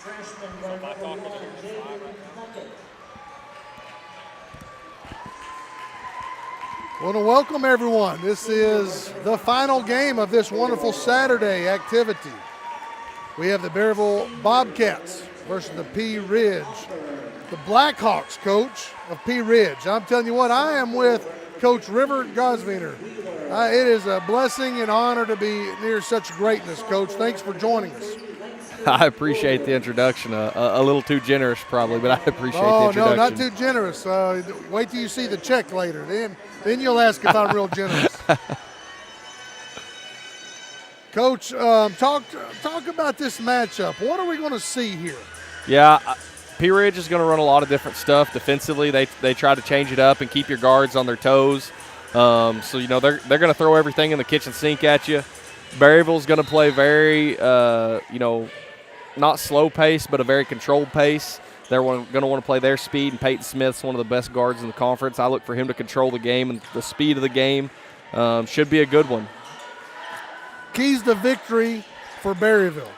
I want to welcome everyone. This is the final game of this wonderful Saturday activity. We have the Berryville Bobcats versus the Pea Ridge. The Blackhawks coach of Pea Ridge. I'm telling you what, I am with Coach River Gosviner. It is a blessing and honor to be near such greatness, Coach. Thanks for joining us. I appreciate the introduction. A little too generous probably, but I appreciate the introduction. Oh, no, not too generous. Wait till you see the check later. Then you'll ask if I'm real generous. Coach, talk about this matchup. What are we going to see here? Yeah, Pea Ridge is going to run a lot of different stuff. Defensively, they try to change it up and keep your guards on their toes. So, they're going to throw everything in the kitchen sink at you. Berryville's going to play very, not slow pace, but a very controlled pace. They're going to want to play their speed, and Peyton Smith's one of the best guards in the conference. I look for him to control the game, and the speed of the game should be a good one. Keys to victory for Berryville.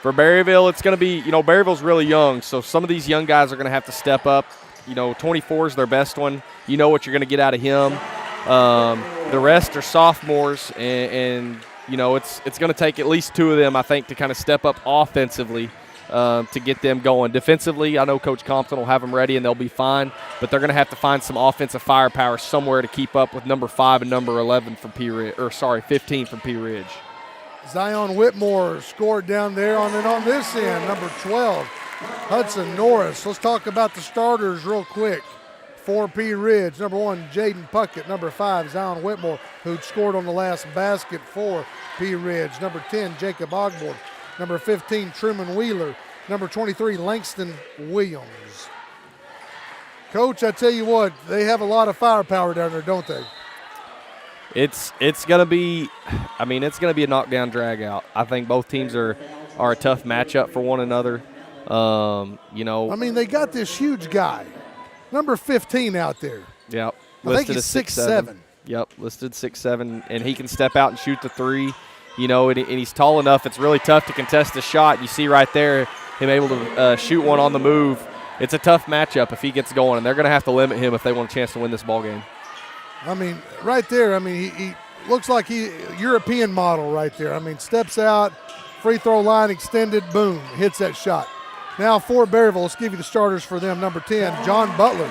For Berryville, it's going to be, Berryville's really young, so some of these young guys are going to have to step up. 24 is their best one. You know what you're going to get out of him. The rest are sophomores, and it's going to take at least two of them, I think, to kind of step up offensively to get them going. Defensively, I know Coach Compton will have them ready and they'll be fine, but they're going to have to find some offensive firepower somewhere to keep up with number 5 and number 11 from 15 from Pea Ridge. Zion Whitmore scored down there, and then on this end, number 12, Hudson Norris. Let's talk about the starters real quick. For Pea Ridge, number 1, Jaden Puckett. Number 5, Zion Whitmore, who scored on the last basket for Pea Ridge. Number 10, Jacob Ogborg. Number 15, Truman Wheeler. Number 23, Langston Williams. Coach, I tell you what, they have a lot of firepower down there, don't they? It's gonna be a knockdown drag out. I think both teams are a tough matchup for one another. They got this huge guy. Number 15 out there. Yep. I think he's 6'7". Yep, listed 6'7", and he can step out and shoot the three. And he's tall enough. It's really tough to contest a shot. You see right there him able to shoot one on the move. It's a tough matchup if he gets going, and they're going to have to limit him if they want a chance to win this ball game. Right there, he looks like European model right there. Steps out, free throw line extended, boom, hits that shot. Now for Berryville, let's give you the starters for them. Number 10, John Butler,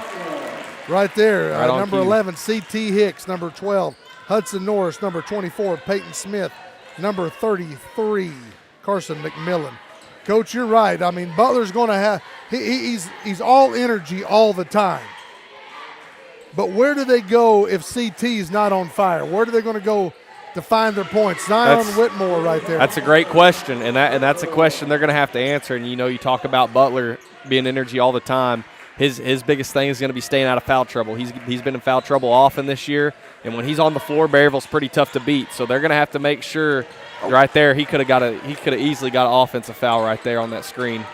right there. Number 11, C.T. Hicks. Number 12, Hudson Norris. Number 24, Peyton Smith. Number 33, Carson McMillan. Coach, you're right. Butler's going to have he's all energy all the time. But where do they go if C.T. is not on fire? Where are they going to go to find their points? Zion Whitmore right there. That's a great question, and that's a question they're going to have to answer. And, you talk about Butler being energy all the time. His biggest thing is going to be staying out of foul trouble. He's been in foul trouble often this year, and when he's on the floor, Berryville's pretty tough to beat. So they're going to have to make sure right there he could have easily got an offensive foul right there on that screen.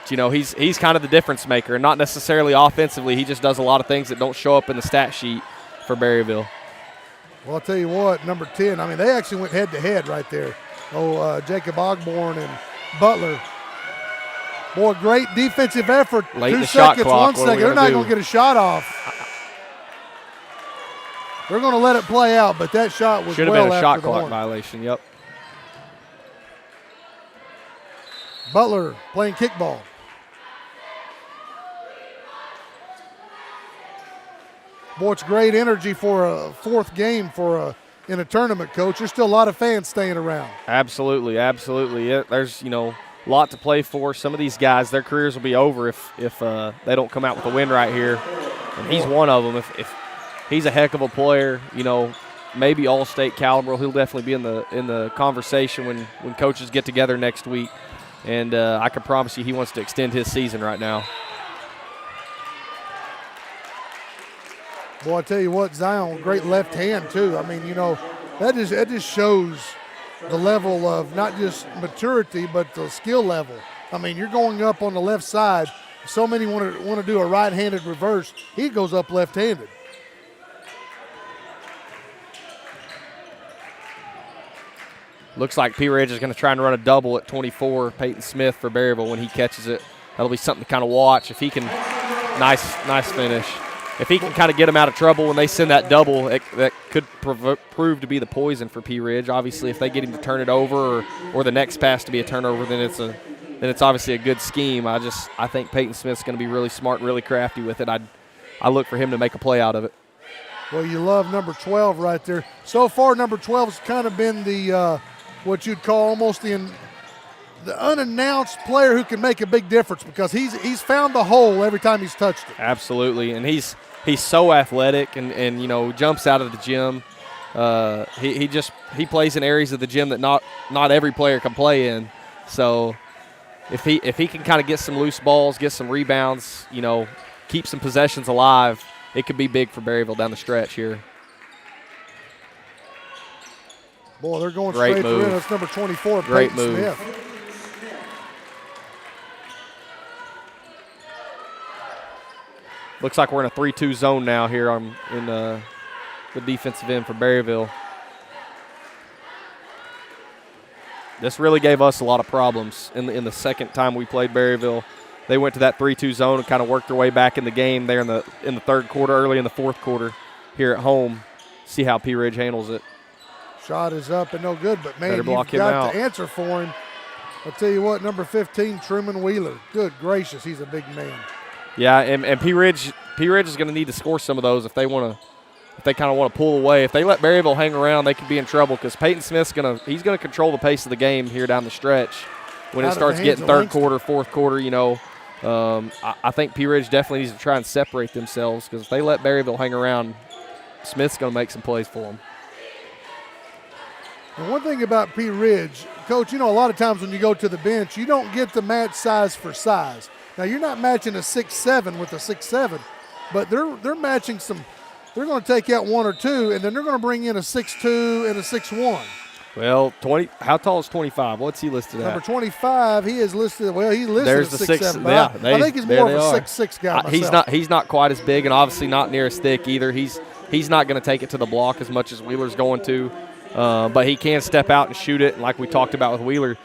He's kind of the difference maker, and not necessarily offensively. He just does a lot of things that don't show up in the stat sheet for Berryville. Well, I'll tell you what, number 10, they actually went head-to-head right there. Jacob Ogborn and Butler. Boy, great defensive effort. Late 2 the shot seconds, clock. 1 second. They're not going to get a shot off. They're going to let it play out, but that shot was should have been a shot clock violation, yep. Butler playing kickball. Boy, it's great energy for a fourth game in a tournament, Coach. There's still a lot of fans staying around. Absolutely. There's, a lot to play for. Some of these guys, their careers will be over if they don't come out with a win right here. And he's one of them. If he's a heck of a player, maybe all-state caliber, he'll definitely be in the conversation when coaches get together next week. And I can promise you he wants to extend his season right now. Boy, I tell you what, Zion, great left hand too. That just shows the level of not just maturity, but the skill level. You're going up on the left side. So many want to do a right-handed reverse. He goes up left-handed. Looks like Pea Ridge is going to try and run a double at 24, Peyton Smith for Berryville when he catches it. That'll be something to kind of watch. If he can, nice finish. If he can kind of get them out of trouble when they send that double, that could prove to be the poison for Pea Ridge. Obviously, if they get him to turn it over or the next pass to be a turnover, then it's obviously a good scheme. I think Peyton Smith's going to be really smart and really crafty with it. I look for him to make a play out of it. Well, you love number 12 right there. So far, number 12 has kind of been the what you'd call almost the unannounced player who can make a big difference because he's found the hole every time he's touched it. Absolutely, and he's so athletic and jumps out of the gym. He plays in areas of the gym that not every player can play in. So if he can kind of get some loose balls, get some rebounds, keep some possessions alive, it could be big for Berryville down the stretch here. Boy, they're going Great straight move. for it. That's number 24, Great Peyton move. Smith. Looks like we're in a 3-2 zone now here in the defensive end for Berryville. This really gave us a lot of problems in the second time we played Berryville. They went to that 3-2 zone and kind of worked their way back in the game there in the third quarter, early in the fourth quarter here at home. See how Pea Ridge handles it. Shot is up and no good, but, man, Better block you've him got out. to answer for him. I'll tell you what, number 15, Truman Wheeler. Good gracious, he's a big man. Yeah, and Pea Ridge is going to need to score some of those if they kind of want to pull away. If they let Berryville hang around, they could be in trouble because Peyton Smith's going to control the pace of the game here down the stretch. When it starts getting third quarter, fourth quarter, I think Pea Ridge definitely needs to try and separate themselves because if they let Berryville hang around, Smith's going to make some plays for them. And one thing about Pea Ridge, Coach, a lot of times when you go to the bench, you don't get the match size for size. Now, you're not matching a 6'7" with a 6'7", but they're matching some. They're going to take out one or two, and then they're going to bring in a 6'2" and a 6'1". Well, how tall is 25? What's he listed at? Number 25, he is listed. Well, he's listed There's as the 6'7". Yeah, I think he's more of a 6'6" guy myself. He's not quite as big, and obviously not near as thick either. He's not going to take it to the block as much as Wheeler's going to, but he can step out and shoot it. And like we talked about with Wheeler,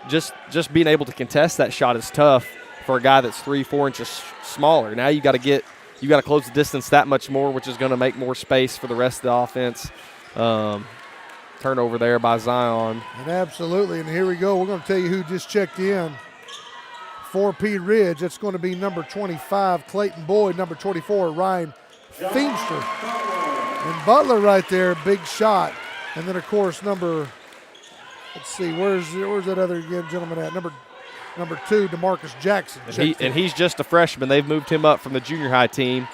just being able to contest that shot is tough for a guy that's 3-4 inches smaller. Now you got to close the distance that much more, which is going to make more space for the rest of the offense. Turnover there by Zion. And absolutely, and here we go. We're going to tell you who just checked in for Pea Ridge. That's going to be number 25, Clayton Boyd, number 24, Ryan Feimster. And Butler right there, big shot. And then, of course, let's see, where's that other gentleman at? Number 2, DeMarcus Jackson. And he's just a freshman. They've moved him up from the junior high team.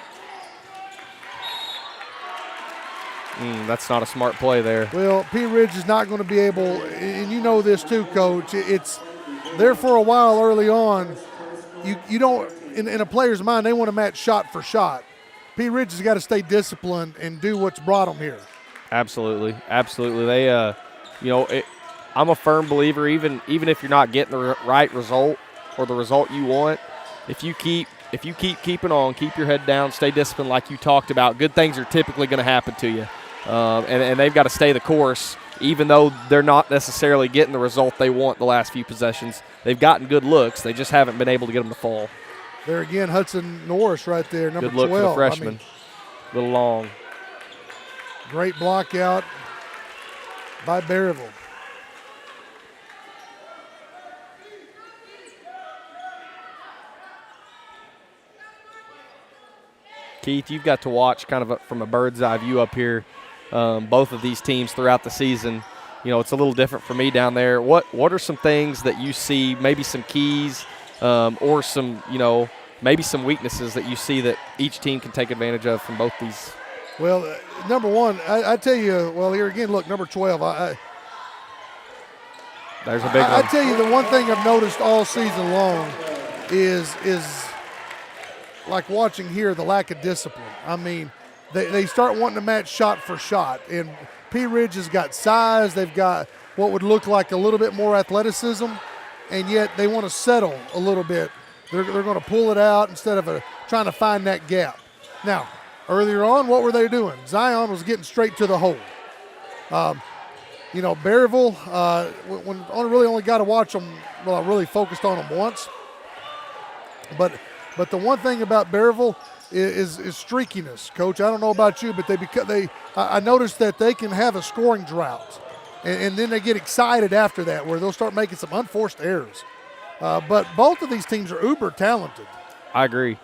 That's not a smart play there. Well, Pea Ridge is not going to be able, and you know this too, Coach. It's there for a while early on. You don't, in a player's mind, they want to match shot for shot. Pea Ridge has got to stay disciplined and do what's brought them here. Absolutely. They, I'm a firm believer, even if you're not getting the right result or the result you want, if you keep keeping on, keep your head down, stay disciplined like you talked about, good things are typically going to happen to you. And they've got to stay the course, even though they're not necessarily getting the result they want the last few possessions. They've gotten good looks. They just haven't been able to get them to fall. There again, Hudson Norris right there, number 12. Good look for the freshman. A little long. Great block out by Berryville. Keith, you've got to watch kind of from a bird's eye view up here both of these teams throughout the season. It's a little different for me down there. What are some things that you see, maybe some keys or some, maybe some weaknesses that you see that each team can take advantage of from both these? Well, number one, I tell you, well, here again, look, number 12. There's a big one. I tell you, the one thing I've noticed all season long is like watching here, the lack of discipline. I mean, they start wanting to match shot for shot, and Pea Ridge has got size. They've got what would look like a little bit more athleticism, and yet they want to settle a little bit. They're going to pull it out instead of trying to find that gap. Now, earlier on, what were they doing? Zion was getting straight to the hole. You know, Berryville, when only got to watch them, well, I really focused on them once. But the one thing about Berryville is streakiness, Coach. I don't know about you, but I noticed that they can have a scoring drought, and then they get excited after that, where they'll start making some unforced errors. But both of these teams are uber talented. I agree.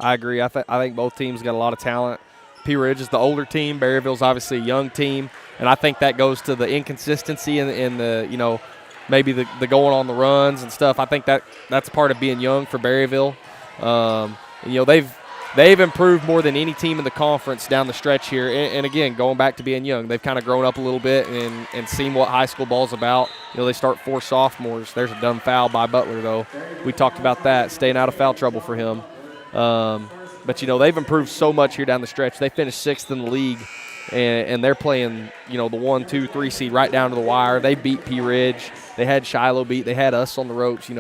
I think both teams got a lot of talent. Pea Ridge is the older team. Berryville's obviously a young team, and I think that goes to the inconsistency and the maybe the going on the runs and stuff. I think that's part of being young for Berryville. They've improved more than any team in the conference down the stretch here. And again, going back to being young, they've kind of grown up a little bit and seen what high school ball's about. They start 4 sophomores. There's a dumb foul by Butler, though. We talked about that, staying out of foul trouble for him. But they've improved so much here down the stretch. They finished 6th in the league, and they're playing, the 1, 2, 3 seed right down to the wire. They beat Pea Ridge. They had Shiloh beat. They had us on the ropes.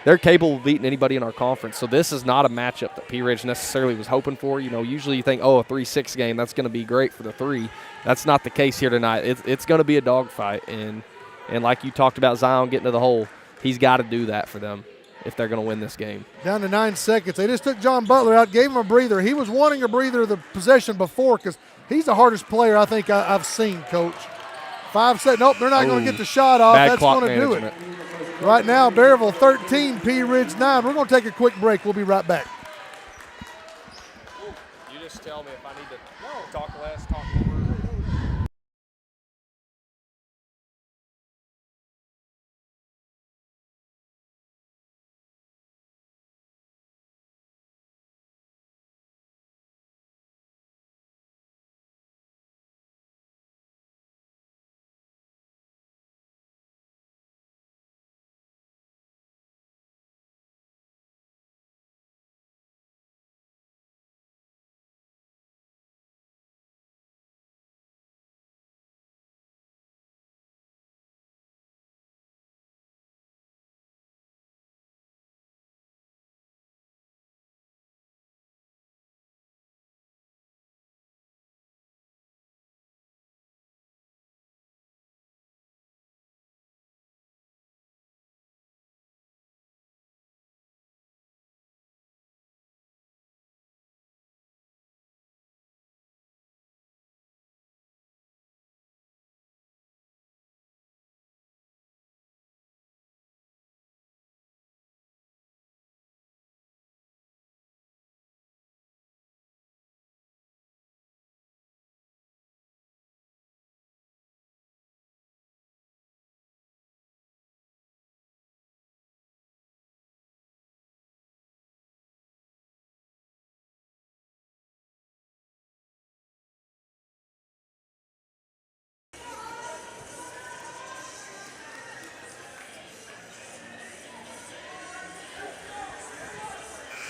They're capable of beating anybody in our conference. So this is not a matchup that Pea Ridge necessarily was hoping for. Usually you think, a 3-6 game, that's going to be great for the 3. That's not the case here tonight. It's going to be a dogfight. And like you talked about Zion getting to the hole, he's got to do that for them if they're going to win this game. Down to 9 seconds. They just took John Butler out, gave him a breather. He was wanting a breather the possession before because he's the hardest player I think I've seen, Coach. 5 seconds. Nope, they're not going to get the shot off. That's going to do it. Right now, Berryville 13, Pea Ridge 9. We're going to take a quick break. We'll be right back. You just tell me if I need to talk less, talk more.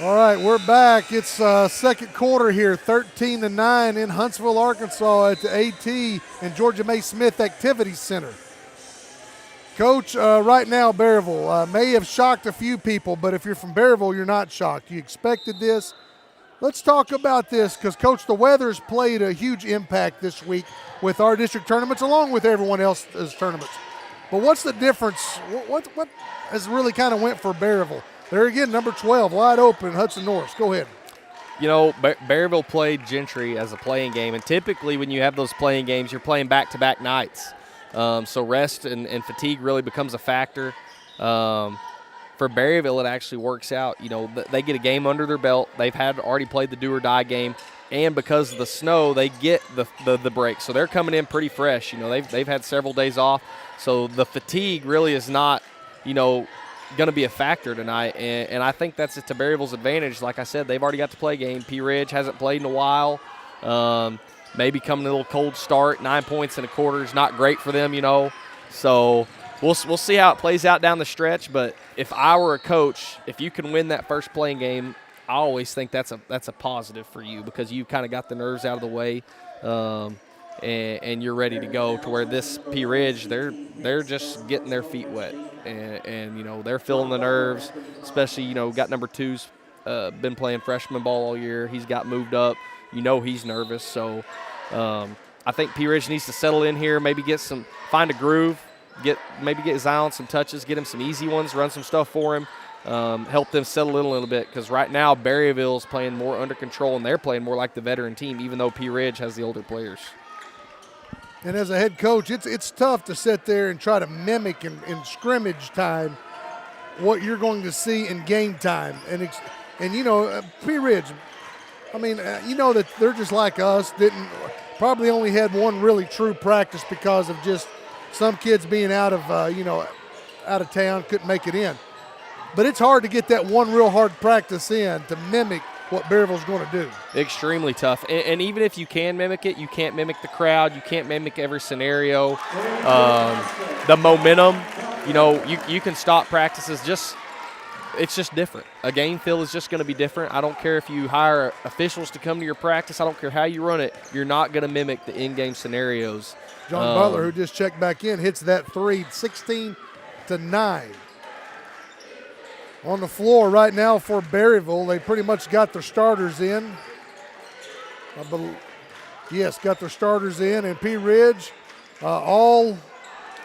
All right, we're back. It's second quarter here, 13-9 in Huntsville, Arkansas at the AT and Georgia May Smith Activity Center. Coach, right now, Berryville may have shocked a few people, but if you're from Berryville, you're not shocked. You expected this. Let's talk about this because, Coach, the weather's played a huge impact this week with our district tournaments along with everyone else's tournaments. But what's the difference? What has really kind of went for Berryville? There again, number 12, wide open, Hudson Norris. Go ahead. Berryville played Gentry as a playing game, and typically when you have those playing games, you're playing back-to-back nights. So rest and fatigue really becomes a factor. For Berryville, it actually works out. They get a game under their belt. They've already played the do-or-die game, and because of the snow, they get the break. So they're coming in pretty fresh. They've had several days off, so the fatigue really is not, going to be a factor tonight, and I think that's to Berryville's advantage. Like I said, they've already got to play a game. Pea Ridge hasn't played in a while. Maybe coming a little cold start. 9 points in a quarter is not great for them, So we'll see how it plays out down the stretch. But if I were a coach, if you can win that first playing game, I always think that's a positive for you because you've kind of got the nerves out of the way. And you're ready to go to where this Pea Ridge, they're just getting their feet wet. And they're feeling the nerves, especially, got number 2's been playing freshman ball all year. He's got moved up. He's nervous. So I I think Pea Ridge needs to settle in here, maybe find a groove, maybe get Zion some touches, get him some easy ones, run some stuff for him, help them settle in a little bit, because right now Berryville's playing more under control and they're playing more like the veteran team, even though Pea Ridge has the older players. And as a head coach, it's tough to sit there and try to mimic in scrimmage time what you're going to see in game time. And you know, Pea Ridge, I mean, you know that they're just like us, probably only had one really true practice because of just some kids being out of town, couldn't make it in. But it's hard to get that one real hard practice in to mimic what Berryville's going to do. Extremely tough. And even if you can mimic it, you can't mimic the crowd. You can't mimic every scenario. The momentum, you know, you can stop practices. It's just different. A game feel is just going to be different. I don't care if you hire officials to come to your practice. I don't care how you run it. You're not going to mimic the in-game scenarios. John Butler, who just checked back in, hits that three, 16-9. On the floor right now for Berryville, they pretty much got their starters in. Got their starters in, and Pea Ridge, all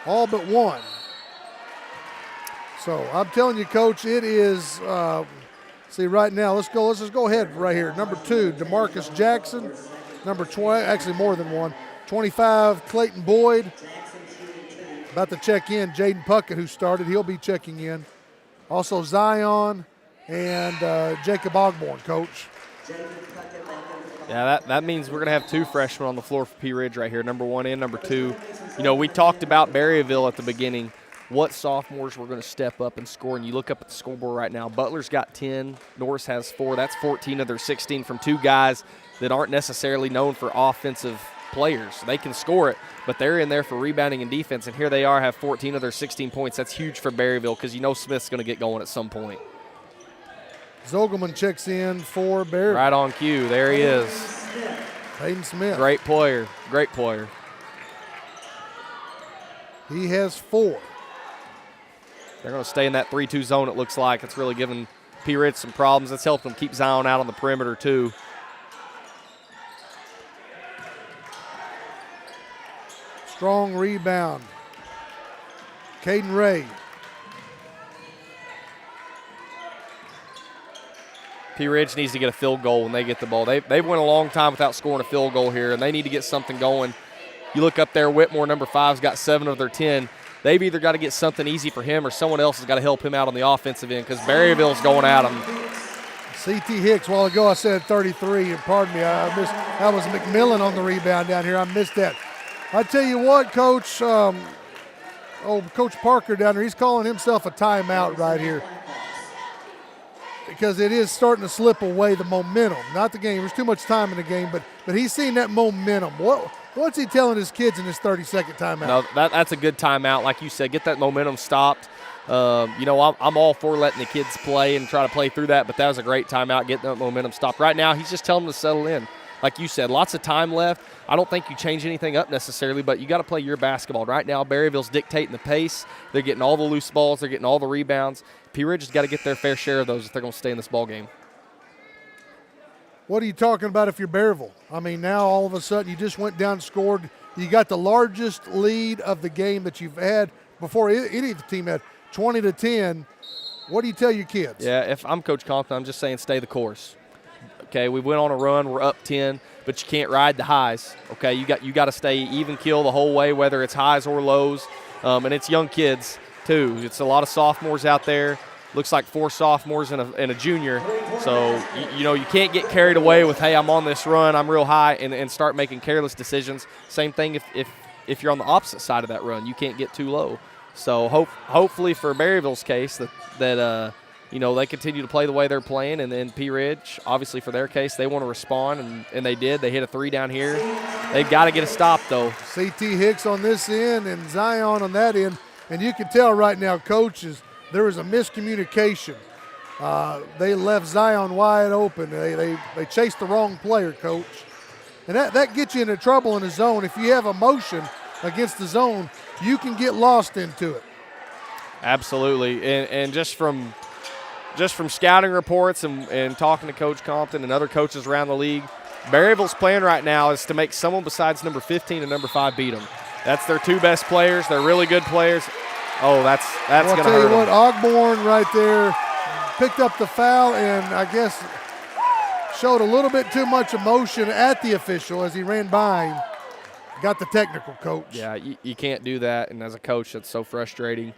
but one. So I'm telling you, Coach, it is. See right now, let's just go ahead right here. Number 2, DeMarcus Jackson. Number 20, actually more than one. 25, Clayton Boyd. About to check in, Jaden Puckett, who started. He'll be checking in. Also Zion and Jacob Ogborn, Coach. Yeah, that means we're going to have 2 freshmen on the floor for Pea Ridge right here, number 1 and number 2. You know, we talked about Berryville at the beginning, what sophomores were going to step up and score, and you look up at the scoreboard right now. Butler's got 10, Norris has 4. That's 14 of their 16 from 2 guys that aren't necessarily known for offensive players. They can score it, but they're in there for rebounding and defense, and here they are, have 14 of their 16 points. That's huge for Berryville because you know Smith's going to get going at some point. Zogelman checks in for Berryville. Right on cue. There he is. Hayden Smith. Great player. Great player. He has 4. They're going to stay in that 3-2 zone, it looks like. It's really giving Pea Ridge some problems. It's helped them keep Zion out on the perimeter, too. Strong rebound. Caden Ray. Pea Ridge needs to get a field goal when they get the ball. They've went a long time without scoring a field goal here, and they need to get something going. You look up there, Whitmore, number 5's got 7 of their 10. They've either got to get something easy for him or someone else has got to help him out on the offensive end because Berryville's going at him. C.T. Hicks, a while ago I said 33, and pardon me, I missed. That was McMillan on the rebound down here. I missed that. I tell you what, Coach, Coach Parker down there, he's calling himself a timeout right here because it is starting to slip away, the momentum. Not the game. There's too much time in the game, but he's seeing that momentum. What's he telling his kids in this 30-second timeout? No, that's a good timeout. Like you said, get that momentum stopped. I'm all for letting the kids play and try to play through that, but that was a great timeout, getting that momentum stopped. Right now, he's just telling them to settle in. Like you said, lots of time left. I don't think you change anything up necessarily, but you got to play your basketball. Right now, Berryville's dictating the pace. They're getting all the loose balls. They're getting all the rebounds. Pea Ridge has got to get their fair share of those if they're going to stay in this ball game. What are you talking about if you're Berryville? I mean, now all of a sudden you just went down and scored. You got the largest lead of the game that you've had before any of the team had, 20-10. What do you tell your kids? Yeah, if I'm Coach Compton, I'm just saying stay the course. Okay, we went on a run. We're up 10, but you can't ride the highs. Okay, you got to stay even keel the whole way, whether it's highs or lows. And it's young kids too. It's a lot of sophomores out there. Looks like 4 sophomores and a junior. So you can't get carried away with, hey, I'm on this run, I'm real high, and start making careless decisions. Same thing if you're on the opposite side of that run, you can't get too low. So hopefully for Berryville's case that they continue to play the way they're playing, and then Pea Ridge, obviously for their case, they want to respond, and they did. They hit a 3 down here. They've got to get a stop, though. C.T. Hicks on this end and Zion on that end, and you can tell right now, coaches, there was a miscommunication. They left Zion wide open. They chased the wrong player, Coach. And that gets you into trouble in the zone. If you have emotion against the zone, you can get lost into it. Absolutely. And just from scouting reports and talking to Coach Compton and other coaches around the league, Berryville's plan right now is to make someone besides number 15 and number 5 beat them. That's their two best players. They're really good players. Oh, that's going to hurt them. I'll tell you what, Ogborn right there picked up the foul and I guess showed a little bit too much emotion at the official as he ran by him. Got the technical, coach. Yeah, you can't do that, and as a coach, that's so frustrating.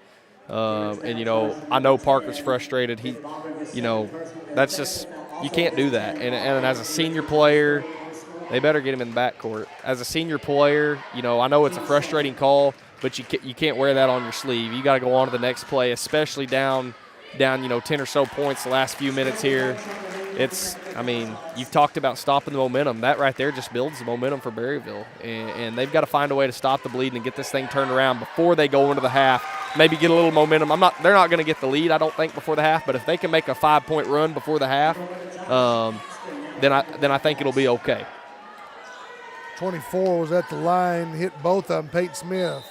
And, you know, I know Parker's frustrated. That's just – you can't do that. And as a senior player, they better get him in the backcourt. As a senior player, you know, I know it's a frustrating call, but you can't wear that on your sleeve. You got to go on to the next play, especially down, 10 or so points the last few minutes here. You've talked about stopping the momentum. That right there just builds the momentum for Berryville. And they've got to find a way to stop the bleeding and get this thing turned around before they go into the half. Maybe get a little momentum. They're not going to get the lead, I don't think, before the half. But if they can make a 5-point run before the half, then I think it'll be okay. 24 was at the line, hit both of them, Peyton Smith.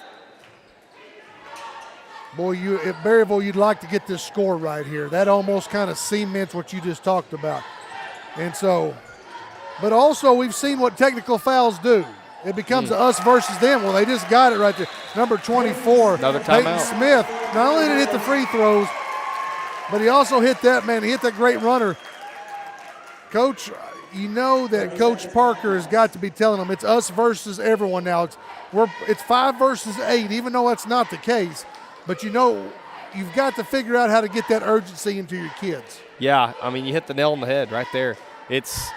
Boy, if Berryville, you'd like to get this score right here. That almost kind of cements what you just talked about. And so, but also we've seen what technical fouls do. It becomes us versus them. Well, they just got it right there. Number 24, another Peyton timeout. Smith. Not only did he hit the free throws, but he also hit that, man. He hit that great runner. Coach, you know that Coach Parker has got to be telling them it's us versus everyone now. It's 5 versus 8, even though that's not the case. But you know, you've got to figure out how to get that urgency into your kids. Yeah, you hit the nail on the head right there. It's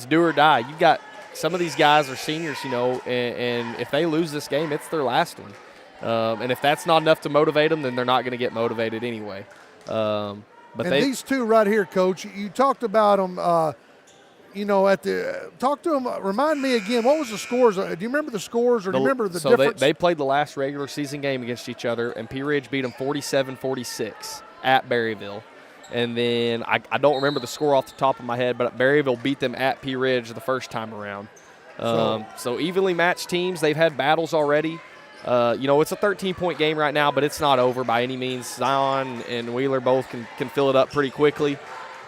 do or die. You've got some of these guys are seniors, you know, and if they lose this game, it's their last one. And if that's not enough to motivate them, then they're not going to get motivated anyway. These two right here, Coach, you talked about them. Talk to them. Remind me again, what was the scores? Do you remember the scores or do you remember the difference? They played the last regular season game against each other, and Pea Ridge beat them 47-46 at Berryville. And then I don't remember the score off the top of my head, but Berryville beat them at Pea Ridge the first time around. So evenly matched teams. They've had battles already. It's a 13-point game right now, but it's not over by any means. Zion and Wheeler both can fill it up pretty quickly.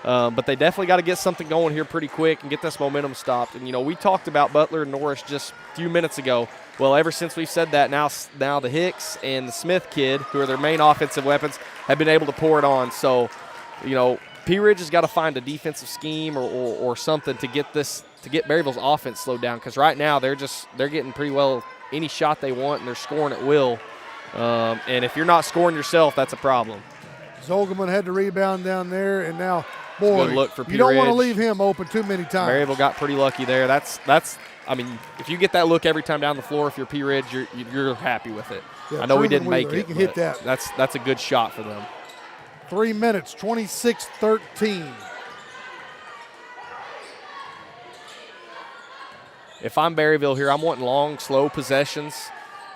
But they definitely got to get something going here pretty quick and get this momentum stopped. And, we talked about Butler and Norris just a few minutes ago. Well, ever since we've said that, now the Hicks and the Smith kid, who are their main offensive weapons, have been able to pour it on. So, Pea Ridge has got to find a defensive scheme or something to get Berryville's offense slowed down, because right now they're getting pretty well any shot they want and they're scoring at will. And if you're not scoring yourself, that's a problem. Zolgerman had the rebound down there, and now, boy, good look for Pea you don't Ridge. want to leave him open too many times. Berryville got pretty lucky there. That's if you get that look every time down the floor, if you're Pea Ridge, you're happy with it. Yeah, I know we didn't Wheeler, make it. He can hit that. That's a good shot for them. 3 minutes, 26-13. If I'm Berryville here, I'm wanting long, slow possessions.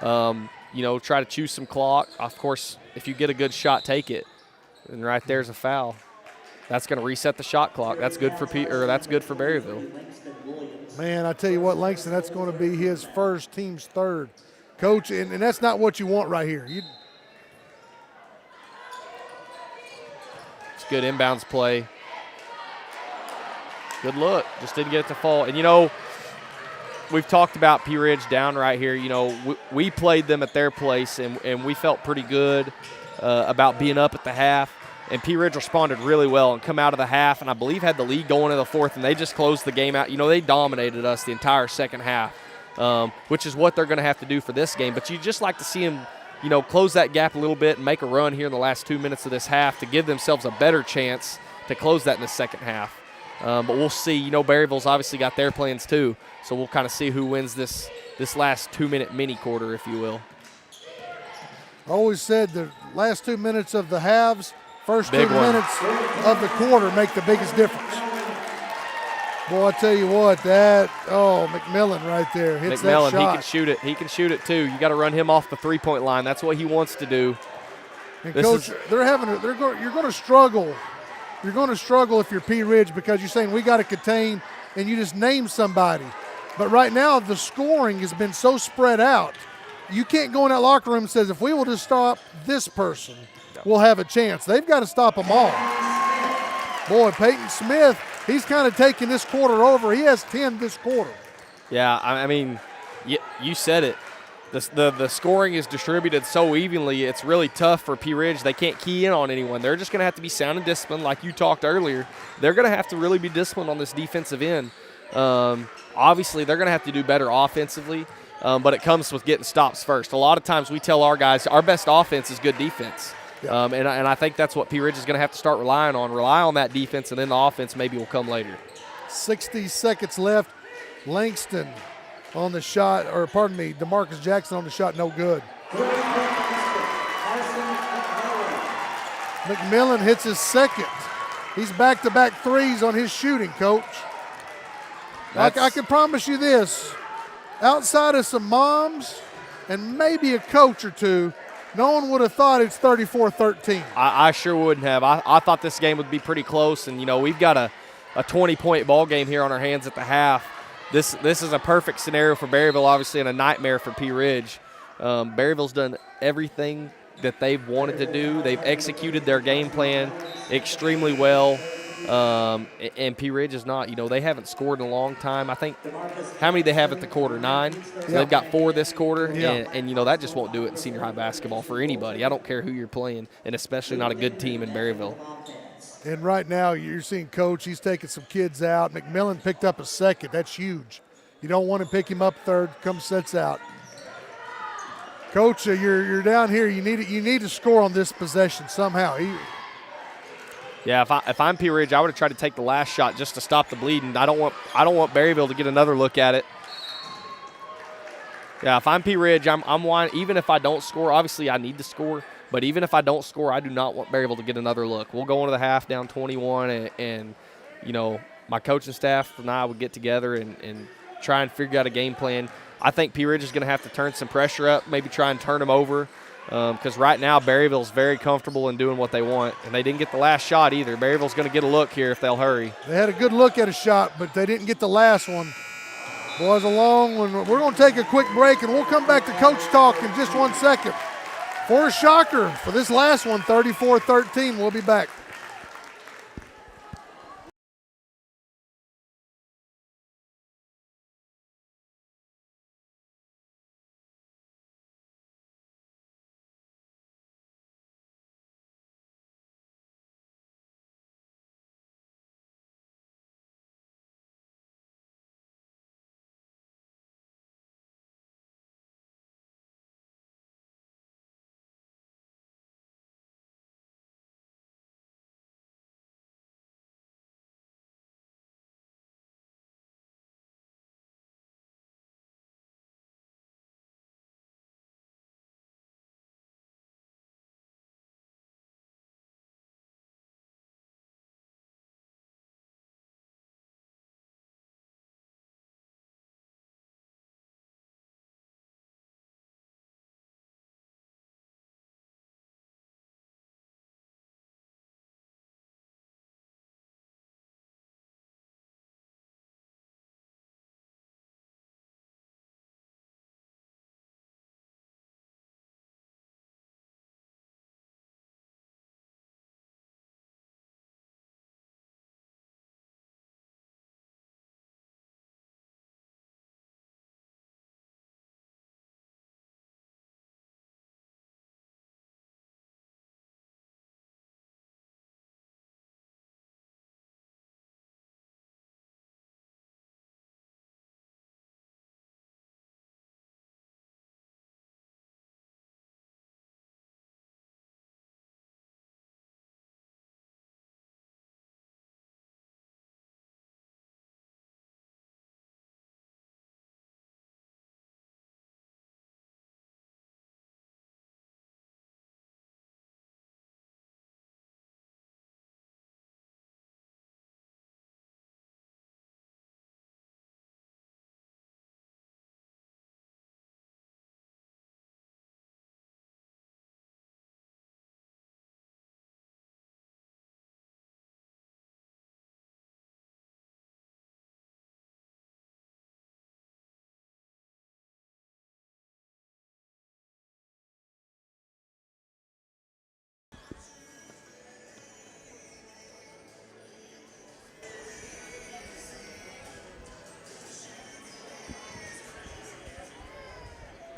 Try to choose some clock. Of course, if you get a good shot, take it. And right there's a foul. That's going to reset the shot clock. That's good for Berryville. Man, I tell you what, Langston, that's going to be his first, team's third. Coach, and that's not what you want right here. It's good inbounds play. Good look. Just didn't get it to fall. And, we've talked about Pea Ridge down right here. We played them at their place, and we felt pretty good about being up at the half. And Pea Ridge responded really well and come out of the half, and I believe had the lead going in the fourth, and they just closed the game out. They dominated us the entire second half, which is what they're going to have to do for this game. But you just like to see them, close that gap a little bit and make a run here in the last 2 minutes of this half to give themselves a better chance to close that in the second half. But we'll see. Berryville's obviously got their plans too, so we'll kind of see who wins this last 2-minute mini quarter, if you will. I always said the last 2 minutes of the halves, first Big 2 one. minutes of the quarter make the biggest difference. Boy, I tell you what, McMillan right there hits that shot. He can shoot it. He can shoot it too. You got to run him off the three-point line. That's what he wants to do. And Coach, you're going to struggle. You're going to struggle if you're Pea Ridge, because you're saying we got to contain, and you just name somebody. But right now the scoring has been so spread out. You can't go in that locker room and say, if we will just stop this person, we'll have a chance. They've got to stop them all. Boy, Peyton Smith he's kind of taking this quarter over. He has 10 this quarter. Yeah, I mean, you said it. The scoring is distributed so evenly, it's really tough for Pea Ridge. They can't key in on anyone. They're just going to have to be sound and disciplined, like you talked earlier. They're going to have to really be disciplined on this defensive end. Obviously, they're going to have to do better offensively, but it comes with getting stops first. A lot of times we tell our guys our best offense is good defense. Yeah. And I think that's what Pea Ridge is going to have to start relying on. Rely on that defense, and then the offense maybe will come later. 60 seconds left. Langston on the shot, or pardon me, DeMarcus Jackson on the shot, no good. McMillan hits his second. He's back-to-back threes on his shooting, Coach. I can promise you this. Outside of some moms and maybe a coach or two, no one would have thought it's 34-13. I sure wouldn't have. I thought this game would be pretty close, and, we've got a 20-point ball game here on our hands at the half. This is a perfect scenario for Berryville, obviously, and a nightmare for Pea Ridge. Berryville's done everything that they've wanted to do. They've executed their game plan extremely well, and Pea Ridge is not. They haven't scored in a long time. I think how many they have at the quarter? 9. So they've got 4 this quarter, and that just won't do it in senior high basketball for anybody. I don't care who you're playing, and especially not a good team in Berryville. And right now you're seeing Coach, he's taking some kids out. McMillan picked up a second. That's huge. You don't want to pick him up third, sets out. Coach, you're down here. You need to score on this possession somehow. Yeah, if I'm Pea Ridge, I would have tried to take the last shot just to stop the bleeding. I don't want Berryville to get another look at it. Yeah, if I'm Pea Ridge, I'm whining. Even if I don't score, obviously I need to score. But even if I don't score, I do not want Berryville to get another look. We'll go into the half down 21, and my coaching staff and I would get together and try and figure out a game plan. I think Pea Ridge is going to have to turn some pressure up, maybe try and turn them over, because right now Berryville's very comfortable in doing what they want, and they didn't get the last shot either. Berryville's going to get a look here if they'll hurry. They had a good look at a shot, but they didn't get the last one. Boys, a long one. We're going to take a quick break, and we'll come back to Coach Talk in just 1 second. For a shocker for this last one, 34-13. We'll be back.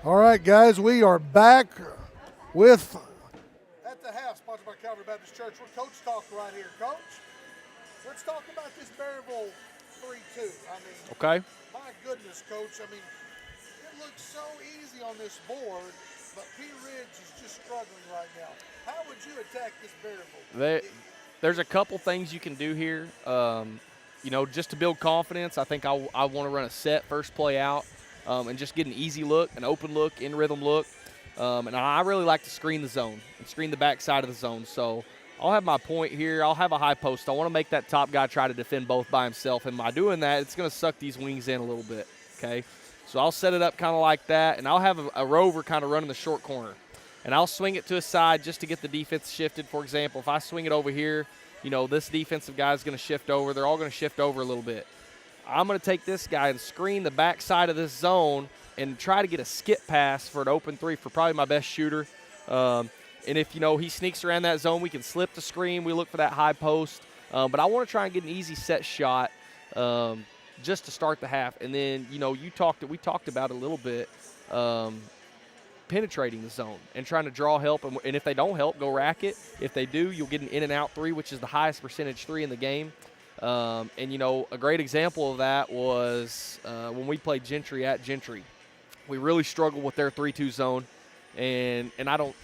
All right, guys, we are back with At the Half, sponsored by Calvary Baptist Church. We're Coach Talk right here. Coach, let's talk about this Berryville 3-2. I mean, Okay. my goodness, Coach. I mean, it looks so easy on this board, but Pea Ridge is just struggling right now. How would you attack this Berryville? There's a couple things you can do here. Just to build confidence, I think I want to run a set first play out and just get an easy look, an open look, in rhythm look. And I really like to screen the zone and screen the backside of the zone. So I'll have my point here. I'll have a high post. I want to make that top guy try to defend both by himself. And by doing that, it's going to suck these wings in a little bit, okay? So I'll set it up kind of like that, and I'll have a rover kind of running the short corner. And I'll swing it to a side just to get the defense shifted. For example, if I swing it over here, this defensive guy is going to shift over. They're all going to shift over a little bit. I'm going to take this guy and screen the backside of this zone and try to get a skip pass for an open three for probably my best shooter. And if, he sneaks around that zone, we can slip the screen. We look for that high post. But I want to try and get an easy set shot just to start the half. And then, we talked about it a little bit, penetrating the zone and trying to draw help. And if they don't help, go rack it. If they do, you'll get an in and out three, which is the highest percentage three in the game. A great example of that was when we played Gentry at Gentry. We really struggled with their 3-2 zone, and I don't,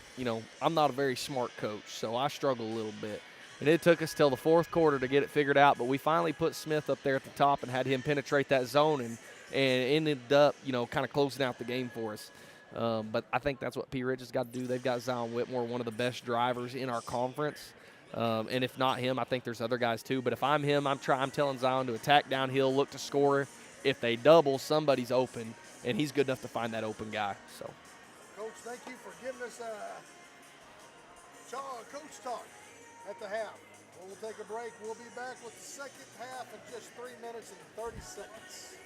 I'm not a very smart coach, so I struggle a little bit. And it took us till the fourth quarter to get it figured out, but we finally put Smith up there at the top and had him penetrate that zone and ended up, kind of closing out the game for us. But I think that's what Pea Ridge has got to do. They've got Zion Whitmore, one of the best drivers in our conference. And if not him, I think there's other guys too. But if I'm him, I'm telling Zion to attack downhill, look to score. If they double, somebody's open, and he's good enough to find that open guy. So, Coach, thank you for giving us Coach Talk at the half. We'll take a break. We'll be back with the second half in just 3 minutes and 30 seconds.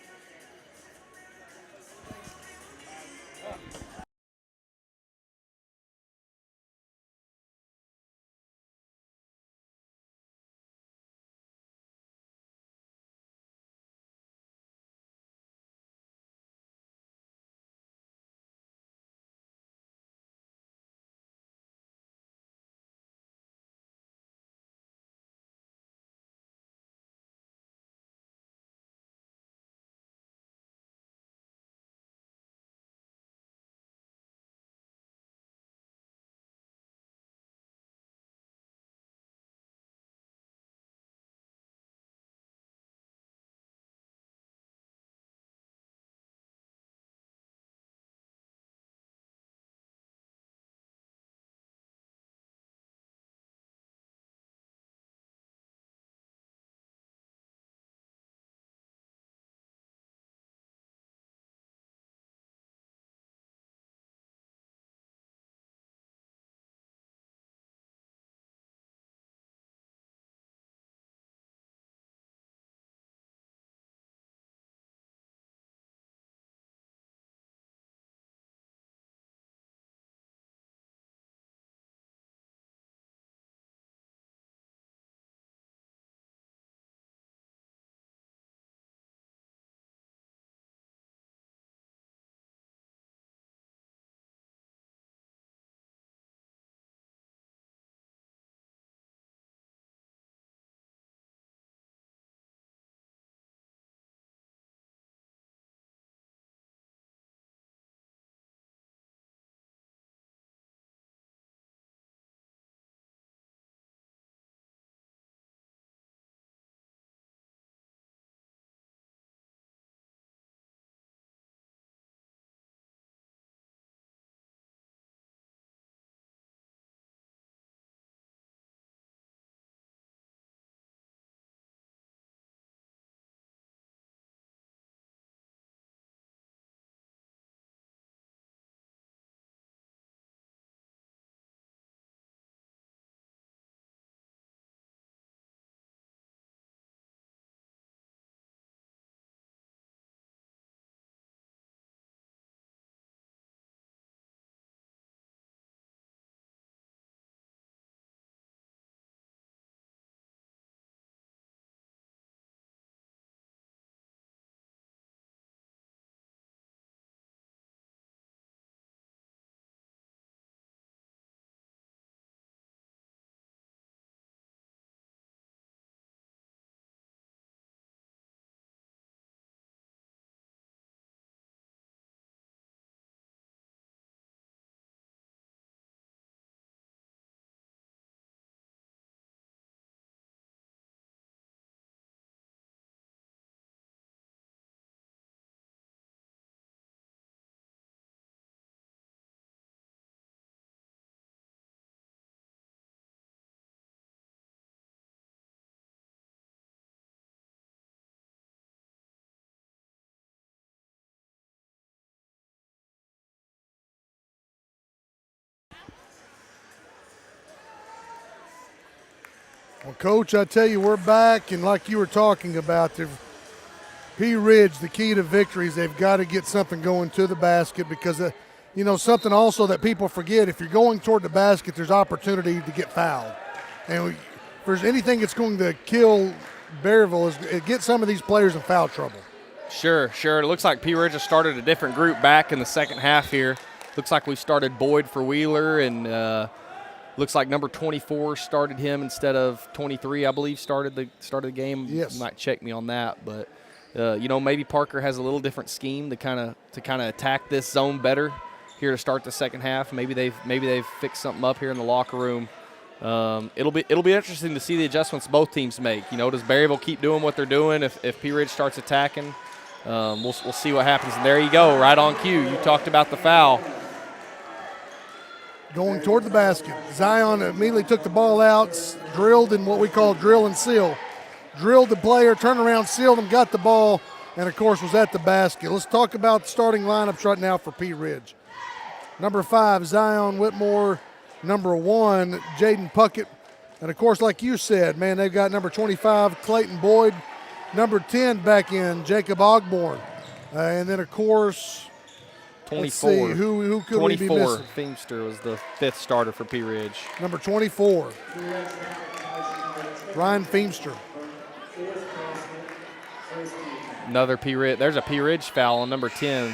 Well, Coach, I tell you, we're back, and like you were talking about, Pea Ridge, the key to victory is they've got to get something going to the basket because, something also that people forget, if you're going toward the basket, there's opportunity to get fouled. And if there's anything that's going to kill Berryville is get some of these players in foul trouble. Sure. It looks like Pea Ridge has started a different group back in the second half here. Looks like we started Boyd for Wheeler, and looks like number 24 started him instead of 23, I believe, started the game. Yes. You might check me on that, but maybe Parker has a little different scheme to kind of attack this zone better here to start the second half. Maybe they've fixed something up here in the locker room. It'll be interesting to see the adjustments both teams make. Does Berryville keep doing what they're doing if Pea Ridge starts attacking? We'll see what happens. And there you go, right on cue. You talked about the foul. Going toward the basket. Zion immediately took the ball out, drilled in what we call drill and seal. Drilled the player, turned around, sealed him, got the ball, and, of course, was at the basket. Let's talk about the starting lineups right now for Pea Ridge. Number 5, Zion Whitmore. Number 1, Jaden Puckett. And, of course, like you said, man, they've got number 25, Clayton Boyd. Number 10 back in, Jacob Ogborn. And then, of course, 24. let's see, who could 24. we be missing? Feimster was the 5th starter for Pea Ridge. Number 24, Ryan Feimster. Another Pea Ridge. There's a Pea Ridge foul on number 10,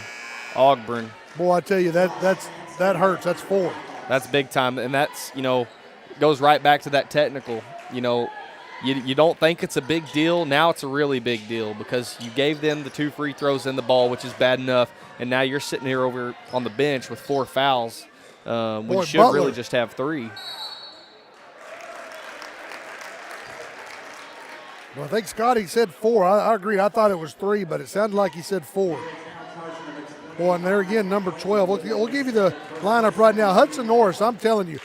Ogburn. Boy, I tell you, that hurts. That's 4. That's big time, and that's, goes right back to that technical. You don't think it's a big deal. Now it's a really big deal because you gave them the 2 free throws in the ball, which is bad enough, and now you're sitting here over on the bench with 4 fouls when you should Butler really just have 3. Well, I think Scotty said 4. I agree. I thought it was 3, but it sounded like he said 4. Boy, and there again, number 12. We'll give you the lineup right now. Hudson Norris, I'm telling you,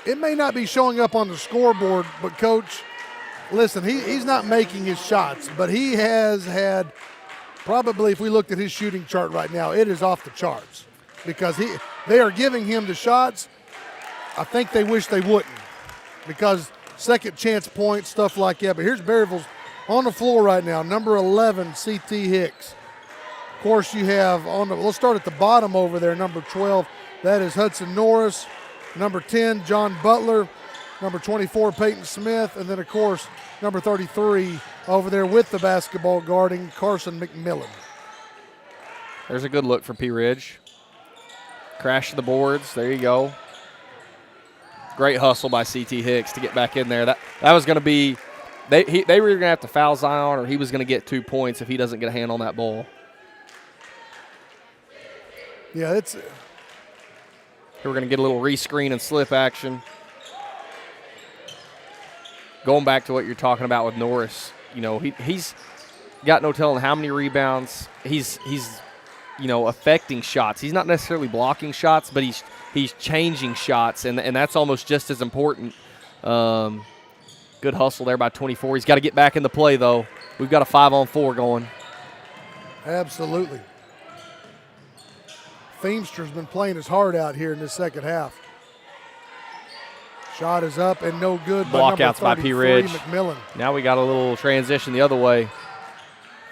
it may not be showing up on the scoreboard, but, Coach, listen, he's not making his shots, but he has had probably, if we looked at his shooting chart right now, it is off the charts because they are giving him the shots. I think they wish they wouldn't because second chance points, stuff like that. But here's Berryville's on the floor right now, number 11, C.T. Hicks. Of course, you have let's start at the bottom over there, number 12. That is Hudson Norris. Number 10, John Butler. Number 24, Peyton Smith. And then, of course, number 33 over there with the basketball guarding, Carson McMillan. There's a good look for Pea Ridge. Crash to the boards. There you go. Great hustle by C.T. Hicks to get back in there. That was going to be they were going to have to foul Zion or he was going to get 2 points if he doesn't get a hand on that ball. Yeah, it's here we're going to get a little rescreen and slip action. Going back to what you're talking about with Norris, he's got no telling how many rebounds. He's affecting shots. He's not necessarily blocking shots, but he's changing shots, and that's almost just as important. Good hustle there by 24. He's got to get back in the play, though. We've got a 5-on-4 going. Absolutely. Feimster's been playing his heart out here in this second half. Shot is up and no good. Blockouts by Pea Ridge. McMillan. Now we got a little transition the other way.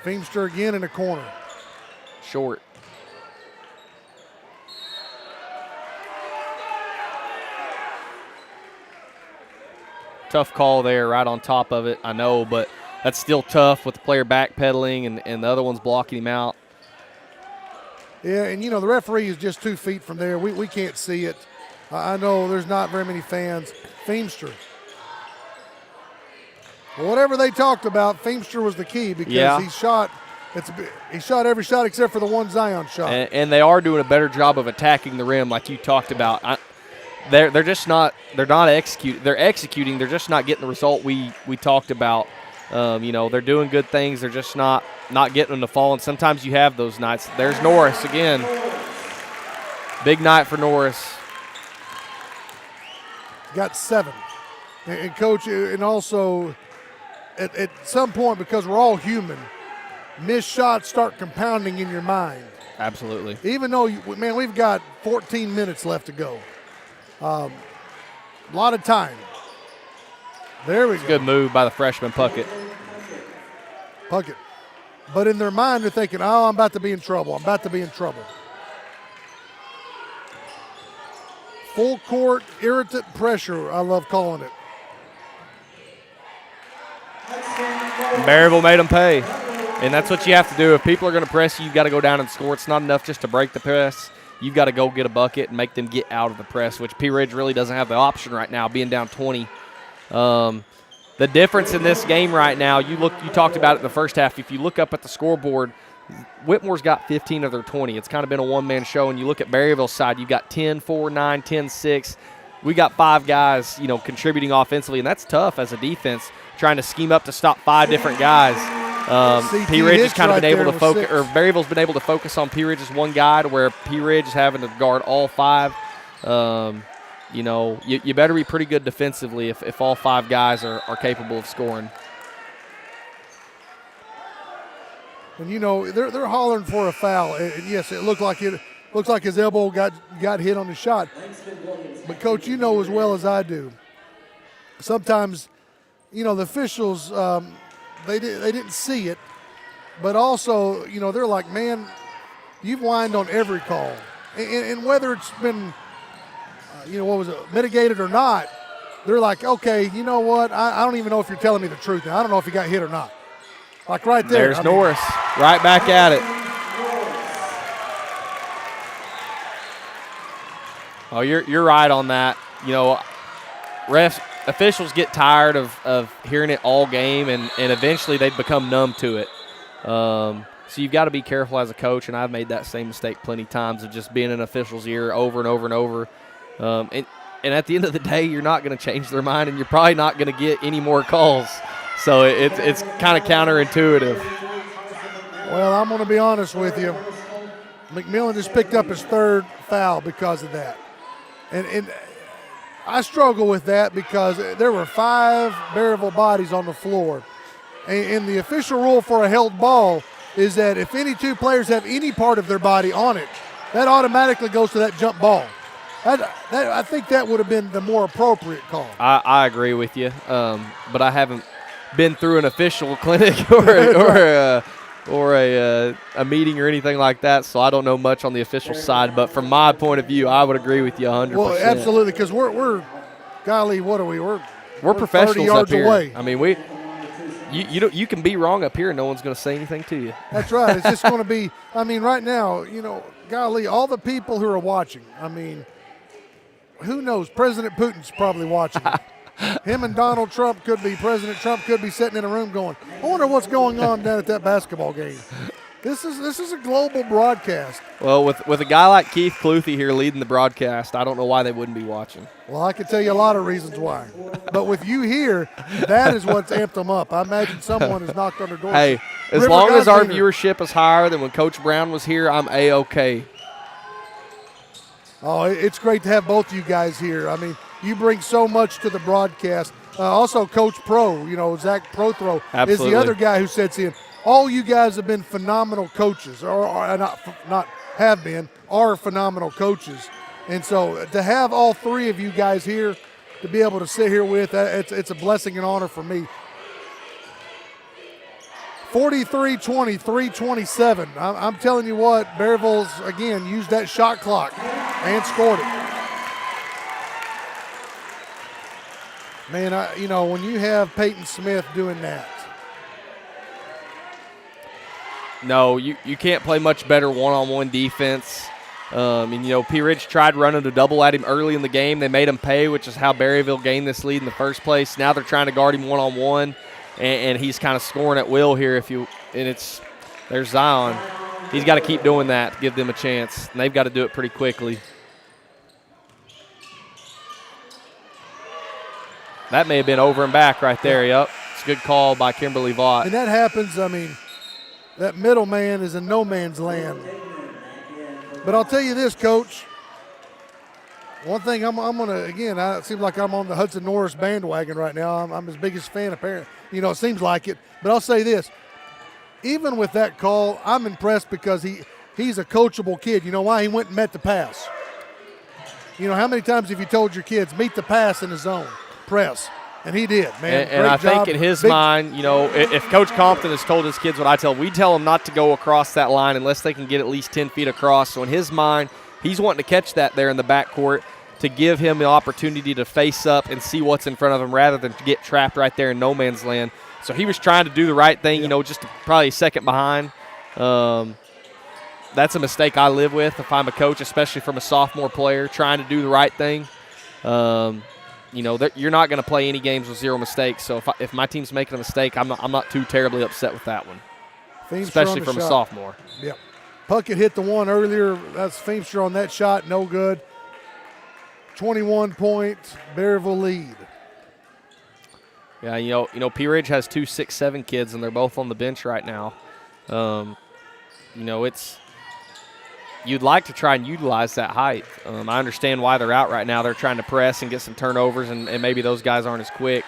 Feimster again in the corner. Short. Tough call there right on top of it, I know, but that's still tough with the player backpedaling and the other one's blocking him out. Yeah, and, the referee is just 2 feet from there. We can't see it. I know there's not very many fans. Feimster. Well, whatever they talked about, Feimster was the key because he shot every shot except for the one Zion shot. And they are doing a better job of attacking the rim like you talked about. They're not executing. They're executing. They're just not getting the result we talked about. They're doing good things. They're just not getting them to fall. And sometimes you have those nights. There's Norris again. Big night for Norris. Got 7. And Coach, and also at some point, because we're all human, missed shots start compounding in your mind. Absolutely. Even though, we've got 14 minutes left to go. A lot of time. There we go. Good move by the freshman Puckett. But in their mind, they're thinking, oh, I'm about to be in trouble. Full court irritant pressure, I love calling it. Berryville made them pay. And that's what you have to do. If people are going to press you, you've got to go down and score. It's not enough just to break the press. You've got to go get a bucket and make them get out of the press, which Pea Ridge really doesn't have the option right now, being down 20. The difference in this game right now, you talked about it in the first half. If you look up at the scoreboard, Whitmore's got 15 of their 20. It's kind of been a one-man show. And you look at Berryville's side, you've got 10, 4, 9, 10, 6. We got 5 guys, contributing offensively, and that's tough as a defense, trying to scheme up to stop 5 different guys. Pea Ridge has kind of been able to focus, or Berryville's been able to focus on Pea Ridge's one guy, to where Pea Ridge is having to guard all 5. You better be pretty good defensively if all 5 guys are capable of scoring. And they're hollering for a foul. And yes, it looks like his elbow got hit on the shot. But Coach, you know as well as I do, sometimes the officials they didn't see it, but also they're like, man, you've whined on every call, and whether it's been mitigated or not, they're like, okay, you know what? I don't even know if you're telling me the truth now. I don't know if he got hit or not. Like right there. There's Norris, right back at it. Oh, you're right on that. Officials get tired of hearing it all game, and eventually they become numb to it. So you've got to be careful as a coach, and I've made that same mistake plenty of times of just being in an official's ear over and over and over. And at the end of the day, you're not going to change their mind, and you're probably not going to get any more calls. So it's kind of counterintuitive. Well, I'm going to be honest with you. McMillan just picked up his 3rd foul because of that. And I struggle with that because there were 5 Berryville bodies on the floor. And the official rule for a held ball is that if any 2 players have any part of their body on it, that automatically goes to that jump ball. I think that would have been the more appropriate call. I agree with you, but I haven't been through an official clinic or a meeting or anything like that, so I don't know much on the official side. But from my point of view, I would agree with you 100%. Well, absolutely, because we're golly, what are we? We're professionals 30 yards up here. away. I mean, you can be wrong up here, and no one's going to say anything to you. That's right. It's just going to be. I mean, right now, golly, all the people who are watching. I mean, who knows? President Putin's probably watching. Him and Donald Trump President Trump could be sitting in a room going, I wonder what's going on down at that basketball game. This is a global broadcast. Well, with a guy like Keith Cluthy here leading the broadcast, I don't know why they wouldn't be watching. Well, I can tell you a lot of reasons why. But with you here, that is what's amped them up. I imagine someone has knocked on their door. Hey, as long as our viewership is higher than when Coach Brown was here, I'm A-OK. Oh, it's great to have both of you guys here. I mean, you bring so much to the broadcast. Also, Coach Pro, Zach Prothrow is the other guy who sits in. All you guys have been phenomenal coaches, or not have been, are phenomenal coaches. And so to have all 3 of you guys here to be able to sit here with, it's a blessing and honor for me. 43-20, 3:27. I'm telling you what, Berryville's, again, used that shot clock and scored it. Man, when you have Peyton Smith doing that. No, you can't play much better one-on-one defense. Pea Ridge tried running a double at him early in the game. They made him pay, which is how Berryville gained this lead in the first place. Now they're trying to guard him one-on-one. And he's kind of scoring at will here. There's Zion. He's got to keep doing that to give them a chance, and they've got to do it pretty quickly. That may have been over and back right there. Yep, it's a good call by Kimberly Vaught. And that happens. I mean, that middleman is in no man's land. But I'll tell you this, Coach. One thing I'm going to, again, it seems like I'm on the Hudson Norris bandwagon right now. I'm his biggest fan, apparently. It seems like it. But I'll say this. Even with that call, I'm impressed because he's a coachable kid. You know why? He went and met the pass. How many times have you told your kids, meet the pass in the zone, press? And he did, man. And I think in his mind, if Coach Compton has told his kids what I tell them, we tell them not to go across that line unless they can get at least 10 feet across. So in his mind, he's wanting to catch that there in the backcourt to give him the opportunity to face up and see what's in front of him rather than to get trapped right there in no man's land. So he was trying to do the right thing, just probably a second behind. That's a mistake I live with if I'm a coach, especially from a sophomore player, trying to do the right thing. You're not going to play any games with zero mistakes. So if my team's making a mistake, I'm not too terribly upset with that one, especially from a sophomore. Yep. Puckett hit the one earlier. That's Feimster on that shot. No good. 21-point Berryville lead. Yeah, Pea Ridge has 2 6'7" kids, and they're both on the bench right now. You'd like to try and utilize that height. I understand why they're out right now. They're trying to press and get some turnovers, and maybe those guys aren't as quick.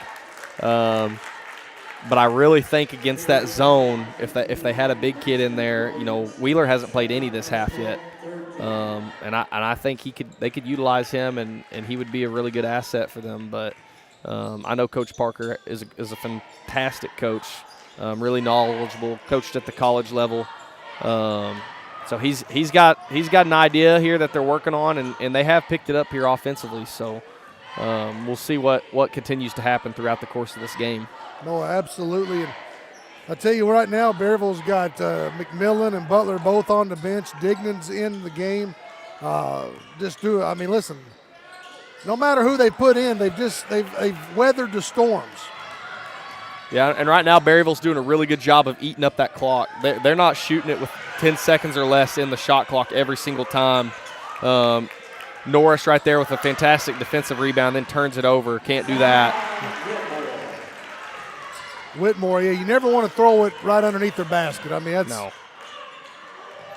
But I really think against that zone, if they had a big kid in there, Wheeler hasn't played any this half yet, and I think they could utilize him, and he would be a really good asset for them. But I know Coach Parker is a fantastic coach, really knowledgeable, coached at the college level. So he's got an idea here that they're working on, and they have picked it up here offensively. So we'll see what continues to happen throughout the course of this game. No, absolutely. And I tell you right now, Berryville's got McMillan and Butler both on the bench. Dignan's in the game. Listen, no matter who they put in, they've weathered the storms. Yeah, and right now Berryville's doing a really good job of eating up that clock. They're not shooting it with 10 seconds or less in the shot clock every single time. Norris right there with a fantastic defensive rebound, then turns it over. Can't do that. Whitmore, you never want to throw it right underneath their basket. I mean, that's no.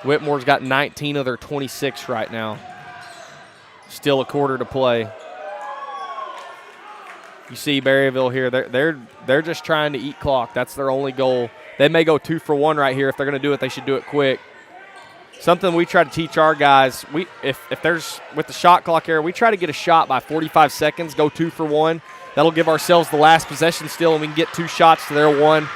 Whitmore's got 19 of their 26 right now. Still a quarter to play. You see Berryville here. They're just trying to eat clock. That's their only goal. They may go 2 for 1 right here. If they're going to do it, they should do it quick. Something we try to teach our guys. If there's with the shot clock here, we try to get a shot by 45 seconds. Go 2 for 1. That'll give ourselves the last possession still, and we can get 2 shots to their 1.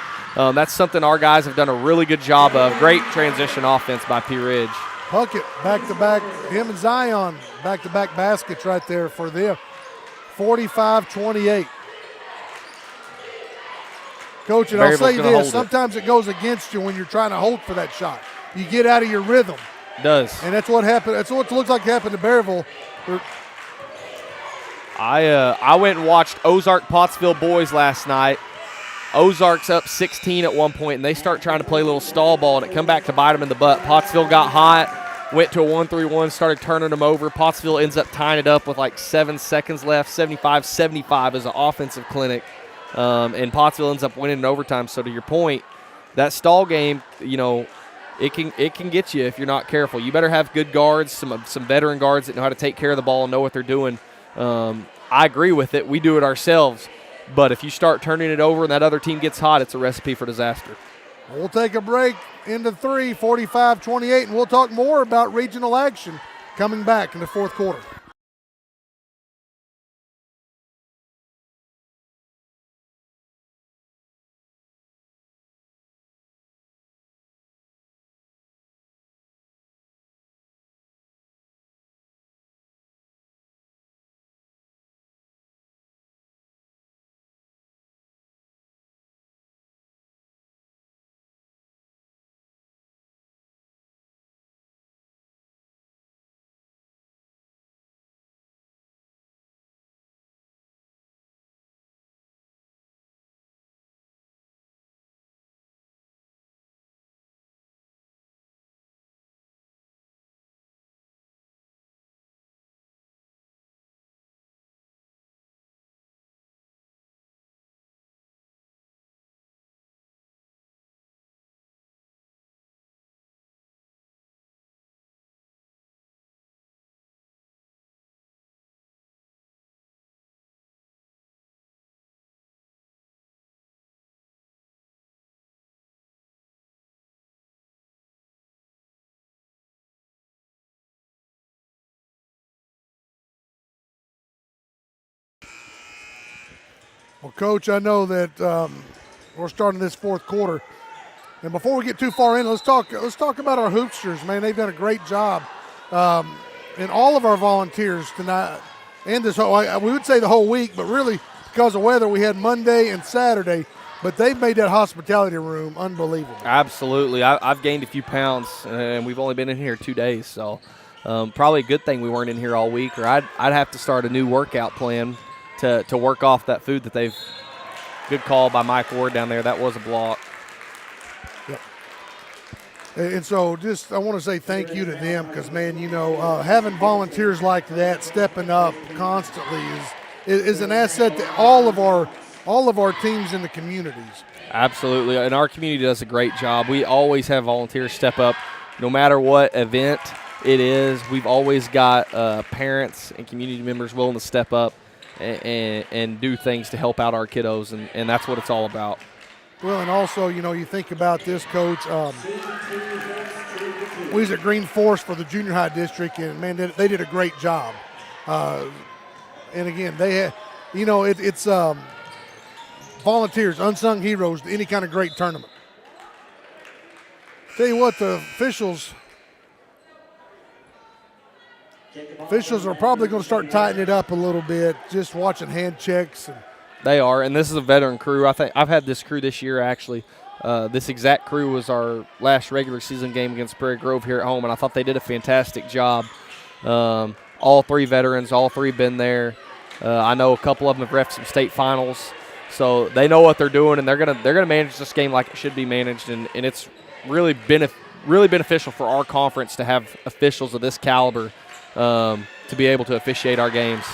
That's something our guys have done a really good job of. Great transition offense by Pea Ridge. Puckett back-to-back. Him and Zion back-to-back baskets right there for them. 45-28. Coach, and I'll say this, sometimes it goes against you when you're trying to hold for that shot. You get out of your rhythm. It does. And that's what happened. That's what it looks like happened to Berryville. I went and watched Ozark Pottsville boys last night. Ozark's up 16 at one point, and they start trying to play a little stall ball, and it come back to bite them in the butt. Pottsville got hot. Went to a 1-3-1, started turning them over. Pottsville ends up tying it up with like 7 seconds left. 75-75 is an offensive clinic. And Pottsville ends up winning in overtime. So to your point, that stall game, it can get you if you're not careful. You better have good guards, some veteran guards that know how to take care of the ball and know what they're doing. I agree with it. We do it ourselves. But if you start turning it over and that other team gets hot, it's a recipe for disaster. We'll take a break into 3, 45-28, and we'll talk more about regional action coming back in the fourth quarter. Well, Coach, I know that we're starting this fourth quarter. And before we get too far in, let's talk about our hoopsters, man. They've done a great job. And all of our volunteers tonight and this whole, we would say the whole week, but really because of weather, we had Monday and Saturday. But they've made that hospitality room unbelievable. Absolutely. I've gained a few pounds, and we've only been in here 2 days. So probably a good thing we weren't in here all week, or I'd have to start a new workout plan to work off that food that they've – good call by Mike Ward down there. That was a block. Yep. And so just I want to say thank you to them because, man, having volunteers like that stepping up constantly is an asset to all of our teams in the communities. Absolutely, and our community does a great job. We always have volunteers step up no matter what event it is. We've always got parents and community members willing to step up and do things to help out our kiddos, and that's what it's all about. Well, and also, you think about this, Coach. We was at Green Forest for the junior high district, and, man, they did a great job. And, again, they had, it's volunteers, unsung heroes to any kind of great tournament. Tell you what, the officials are probably going to start tightening it up a little bit, just watching hand checks. They are, and this is a veteran crew. I think I've had this crew this year, actually. This exact crew was our last regular season game against Prairie Grove here at home, and I thought they did a fantastic job. All three veterans, all three been there. I know a couple of them have reffed some state finals, so they know what they're doing, and they're gonna manage this game like it should be managed, and it's really beneficial for our conference to have officials of this caliber to be able to officiate our games.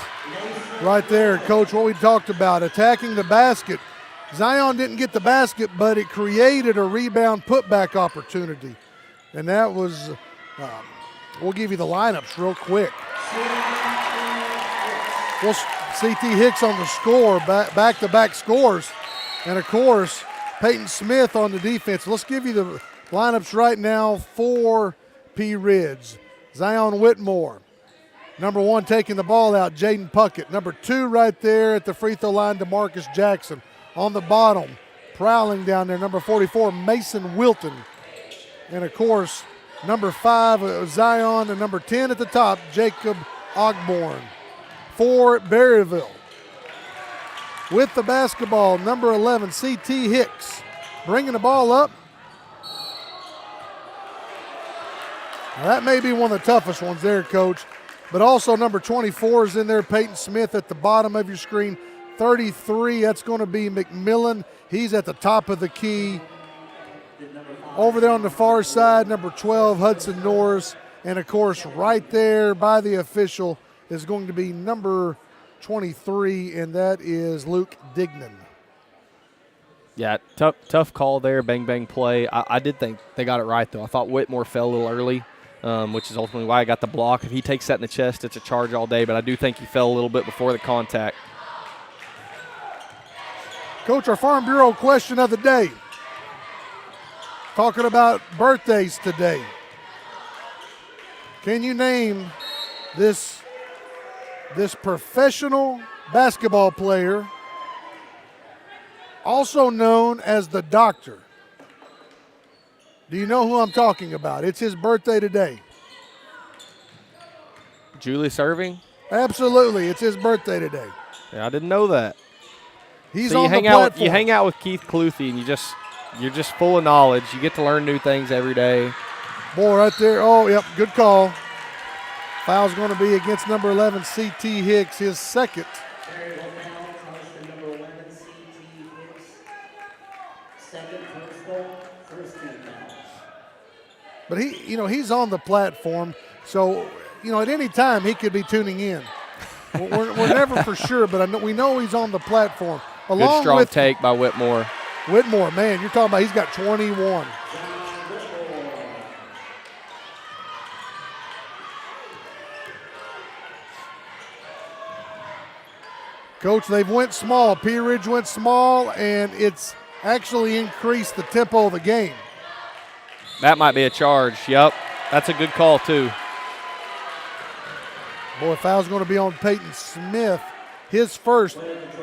Right there, Coach, what we talked about, attacking the basket. Zion didn't get the basket, but it created a rebound putback opportunity. And that was, we'll give you the lineups real quick. Well, CT Hicks on the score, back-to-back scores. And, of course, Peyton Smith on the defense. Let's give you the lineups right now for Pea Ridge. Zion Whitmore. Number 1 taking the ball out, Jaden Puckett. Number 2 right there at the free throw line, DeMarcus Jackson. On the bottom, prowling down there, number 44, Mason Wilton. And, of course, number 5, Zion, and number 10 at the top, Jacob Ogborn. For Berryville. With the basketball, number 11, CT Hicks. Bringing the ball up. Now, that may be one of the toughest ones there, Coach. But also number 24 is in there, Peyton Smith at the bottom of your screen. 33, that's going to be McMillan. He's at the top of the key. Over there on the far side, number 12, Hudson Norris. And, of course, right there by the official is going to be number 23, and that is Luke Dignan. Yeah, tough call there, bang play. I did think they got it right, though. I thought Whitmore fell a little early. Which is ultimately why I got the block. If he takes that in the chest, it's a charge all day, but I do think he fell a little bit before the contact. Coach, our Farm Bureau question of the day. Talking about birthdays today. Can you name this professional basketball player, also known as the Doctor? Do you know who I'm talking about? It's his birthday today. Julius Irving? Absolutely, it's his birthday today. Yeah, I didn't know that. He's so on the platform. You hang out with Keith Cluthy, and you're just full of knowledge. You get to learn new things every day. Boy, right there. Oh, yep, good call. Foul's going to be against number 11, CT Hicks, his second. But he's on the platform, so at any time he could be tuning in. We're never for sure, but we know he's on the platform. Good strong take by Whitmore. Whitmore, man, you're talking about he's got 21. Coach, they've went small. Pea Ridge went small, and it's actually increased the tempo of the game. That might be a charge. Yep, that's a good call, too. Boy, foul's going to be on Peyton Smith, his first.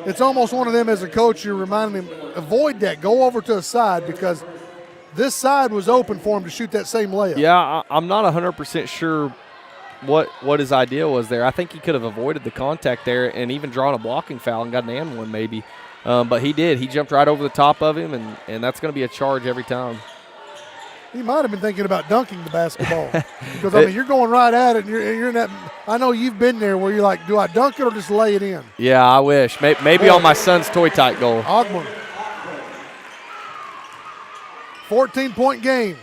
It's almost one of them as a coach, you're reminding him, avoid that. Go over to the side because this side was open for him to shoot that same layup. Yeah, I'm not 100% sure what his idea was there. I think he could have avoided the contact there and even drawn a blocking foul and got an and one maybe. But he did. He jumped right over the top of him, and that's going to be a charge every time. He might have been thinking about dunking the basketball because, I mean, you're going right at it, and you're in that – I know you've been there where you're like, do I dunk it or just lay it in? Yeah, I wish. Maybe on my son's toy-tight goal. Ogburn. 14-point game.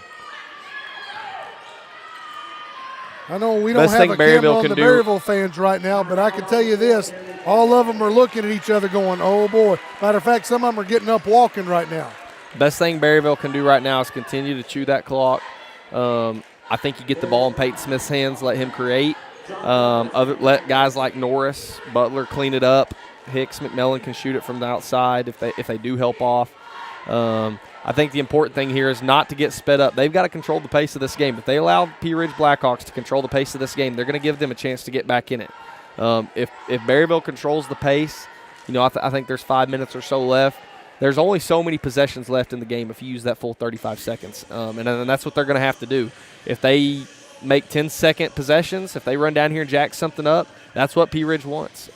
I know we don't Best have thing a camera Berryville on can the do- Berryville fans right now, but I can tell you this. All of them are looking at each other going, oh, boy. Matter of fact, some of them are getting up walking right now. Best thing Berryville can do right now is continue to chew that clock. I think you get the ball in Peyton Smith's hands, let him create. Let guys like Norris, Butler clean it up. Hicks, McMillan can shoot it from the outside if they do help off. I think the important thing here is not to get sped up. They've got to control the pace of this game. If they allow Pea Ridge Blackhawks to control the pace of this game, they're going to give them a chance to get back in it. If Berryville controls the pace, I think there's 5 minutes or so left. There's only so many possessions left in the game if you use that full 35 seconds. And that's what they're going to have to do. If they make 10-second possessions, if they run down here and jack something up, that's what Pea Ridge wants.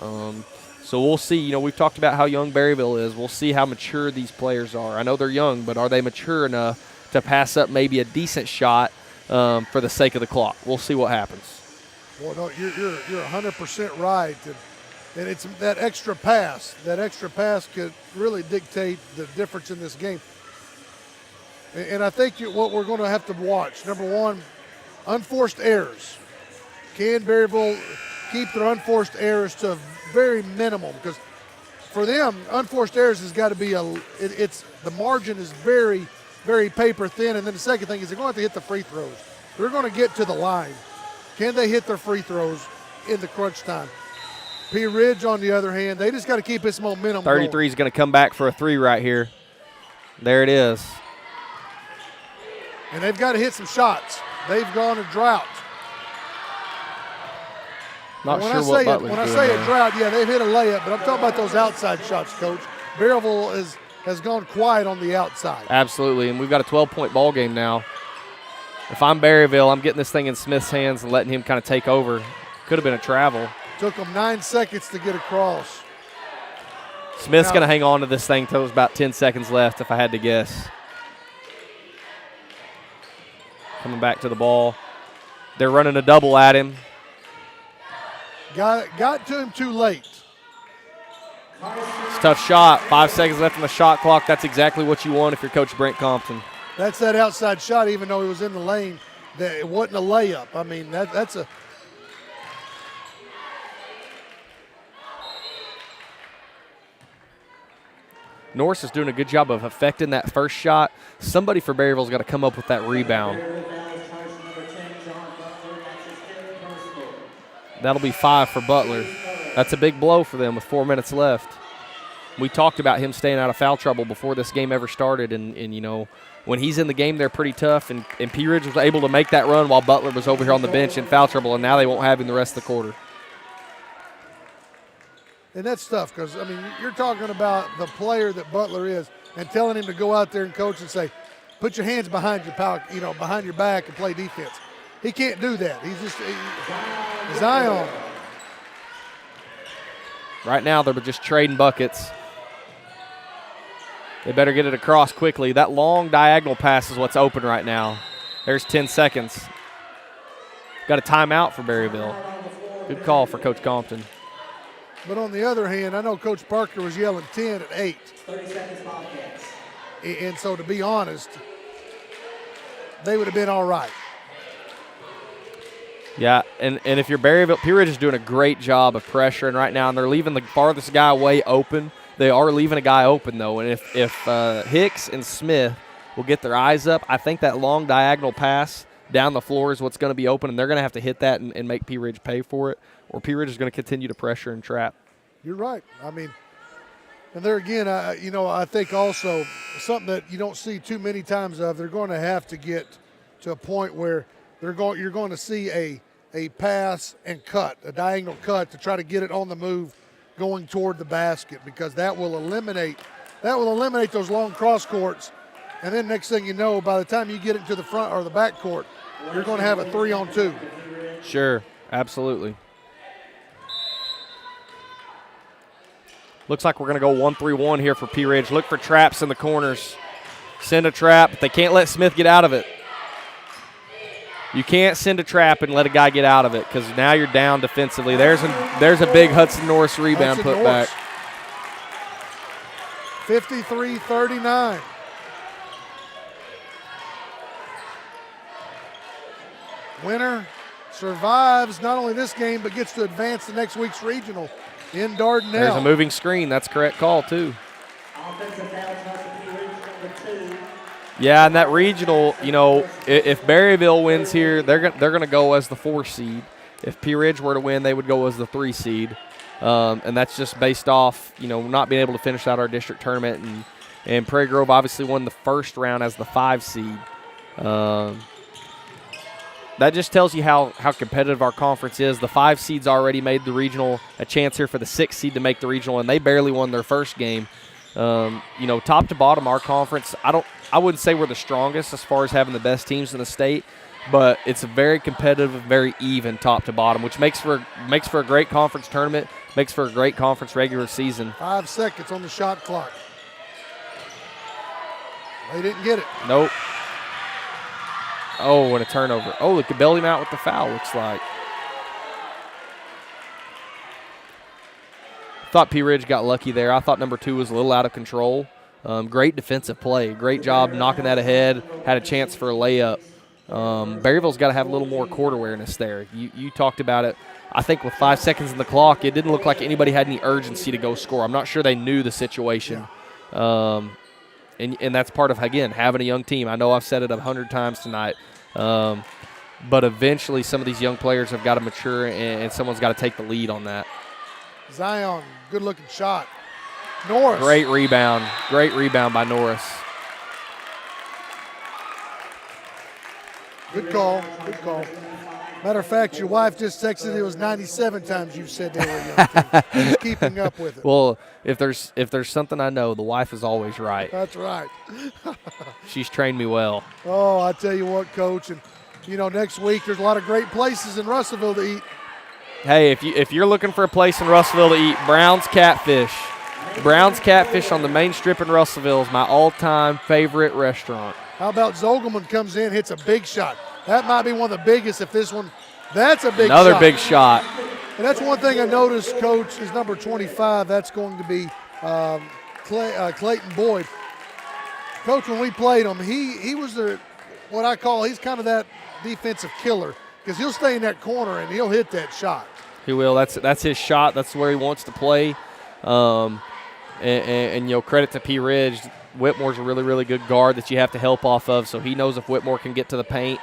So we'll see. We've talked about how young Berryville is. We'll see how mature these players are. I know they're young, but are they mature enough to pass up maybe a decent shot for the sake of the clock? We'll see what happens. Well, no, you're 100% right. And it's that extra pass. That extra pass could really dictate the difference in this game. And I think what we're going to have to watch, number one, unforced errors. Can Berryville keep their unforced errors to a very minimal? Because for them, unforced errors has got to be the margin is very, very paper thin. And then the second thing is they're going to have to hit the free throws. They're going to get to the line. Can they hit their free throws in the crunch time? Pea Ridge, on the other hand, they just got to keep its momentum 33 going. is going to come back for a three right here. There it is. And they've got to hit some shots. They've gone a drought. Not when sure I what say Butler's when I doing say there. a drought, yeah, they've hit a layup, but I'm talking about those outside shots, Coach. Berryville has gone quiet on the outside. Absolutely, and we've got a 12-point ball game now. If I'm Berryville, I'm getting this thing in Smith's hands and letting him kind of take over. Could have been a travel. Took them 9 seconds to get across. Smith's Now- going to hang on to this thing till there's about 10 seconds left, if I had to guess. Coming back to the ball. They're running a double at him. Got to him too late. It's a tough shot. 5 seconds left on the shot clock. That's exactly what you want if you're Coach Brent Compton. That's that outside shot, even though he was in the lane. That it wasn't a layup. I mean, that's a. Norris is doing a good job of affecting that first shot. Somebody for Berryville's got to come up with that rebound. That'll be 5 for Butler. That's a big blow for them with 4 minutes left. We talked about him staying out of foul trouble before this game ever started, and when he's in the game, they're pretty tough, and Pea Ridge was able to make that run while Butler was over here on the bench in foul trouble, and now they won't have him the rest of the quarter. And that's tough because, I mean, you're talking about the player that Butler is and telling him to go out there and coach and say, put your hands behind your behind your back and play defense. He can't do that. He's just Zion. Right now, they're just trading buckets. They better get it across quickly. That long diagonal pass is what's open right now. There's 10 seconds. Got a timeout for Berryville. Good call for Coach Compton. But on the other hand, I know Coach Parker was yelling 10 at 8. 30 seconds, Bobcats. And so, to be honest, they would have been all right. Yeah, and if you're Berryville, Pea Ridge is doing a great job of pressuring right now, and they're leaving the farthest guy away open. They are leaving a guy open, though, and if Hicks and Smith will get their eyes up, I think that long diagonal pass down the floor is what's going to be open, and they're going to have to hit that and make Pea Ridge pay for it, or Pea Ridge is going to continue to pressure and trap. You're right. I mean, and there again, I think also something that you don't see too many times of, they're going to have to get to a point where you're going to see a pass and cut, a diagonal cut to try to get it on the move going toward the basket, because that will eliminate those long cross courts. And then next thing you know, by the time you get into the front or the back court, you're going to have a 3-on-2. Sure, absolutely. Looks like we're going to go 1-3-1 here for Pea Ridge. Look for traps in the corners. Send a trap, but they can't let Smith get out of it. You can't send a trap and let a guy get out of it, because now you're down defensively. There's a big Hudson Norris rebound put back. 53-39. Winner survives not only this game, but gets to advance to next week's regional in Dardanelle. There's a moving screen. That's a correct call, too. Offensive foul, Pea Ridge, number 2. Yeah, and that regional, if Berryville wins here, they're going to go as the 4 seed. If Pea Ridge were to win, they would go as the 3 seed. And that's just based off, not being able to finish out our district tournament. And Prairie Grove obviously won the first round as the 5 seed. That just tells you how competitive our conference is. The 5 seeds already made the regional, a chance here for the 6 seed to make the regional, and they barely won their first game. Top to bottom, our conference, I wouldn't say we're the strongest as far as having the best teams in the state, but it's a very competitive, very even top to bottom, which makes for a great conference tournament, makes for a great conference regular season. 5 seconds on the shot clock. They didn't get it. Nope. Oh, and a turnover. Oh, they could bail him out with the foul, looks like. Thought Pea Ridge got lucky there. I thought number 2 was a little out of control. Great defensive play. Great job knocking that ahead. Had a chance for a layup. Berryville's got to have a little more court awareness there. You talked about it. I think with 5 seconds on the clock, it didn't look like anybody had any urgency to go score. I'm not sure they knew the situation. Yeah. And that's part of, again, having a young team. I know I've said it 100 times tonight. But eventually some of these young players have got to mature, and someone's got to take the lead on that. Zion, good-looking shot. Norris. Great rebound. Great rebound by Norris. Good call. Good call. Matter of fact, your wife just texted it was 97 times you've said they were a young team. She's keeping up with it. Well, if there's something I know, the wife is always right. That's right. She's trained me well. Oh, I tell you what, Coach, and next week there's a lot of great places in Russellville to eat. Hey, if you're looking for a place in Russellville to eat, Brown's Catfish. Brown's Catfish on the main strip in Russellville is my all-time favorite restaurant. How about Zogelman comes in, hits a big shot. That might be one of the biggest if this one. That's a big shot. Another big shot. And that's one thing I noticed, Coach, is number 25. That's going to be Clayton Boyd. Coach, when we played him, he was he's kind of that defensive killer, because he'll stay in that corner and he'll hit that shot. He will. That's his shot. That's where he wants to play. And credit to Pea Ridge. Whitmore's a really, really good guard that you have to help off of, so he knows if Whitmore can get to the paint,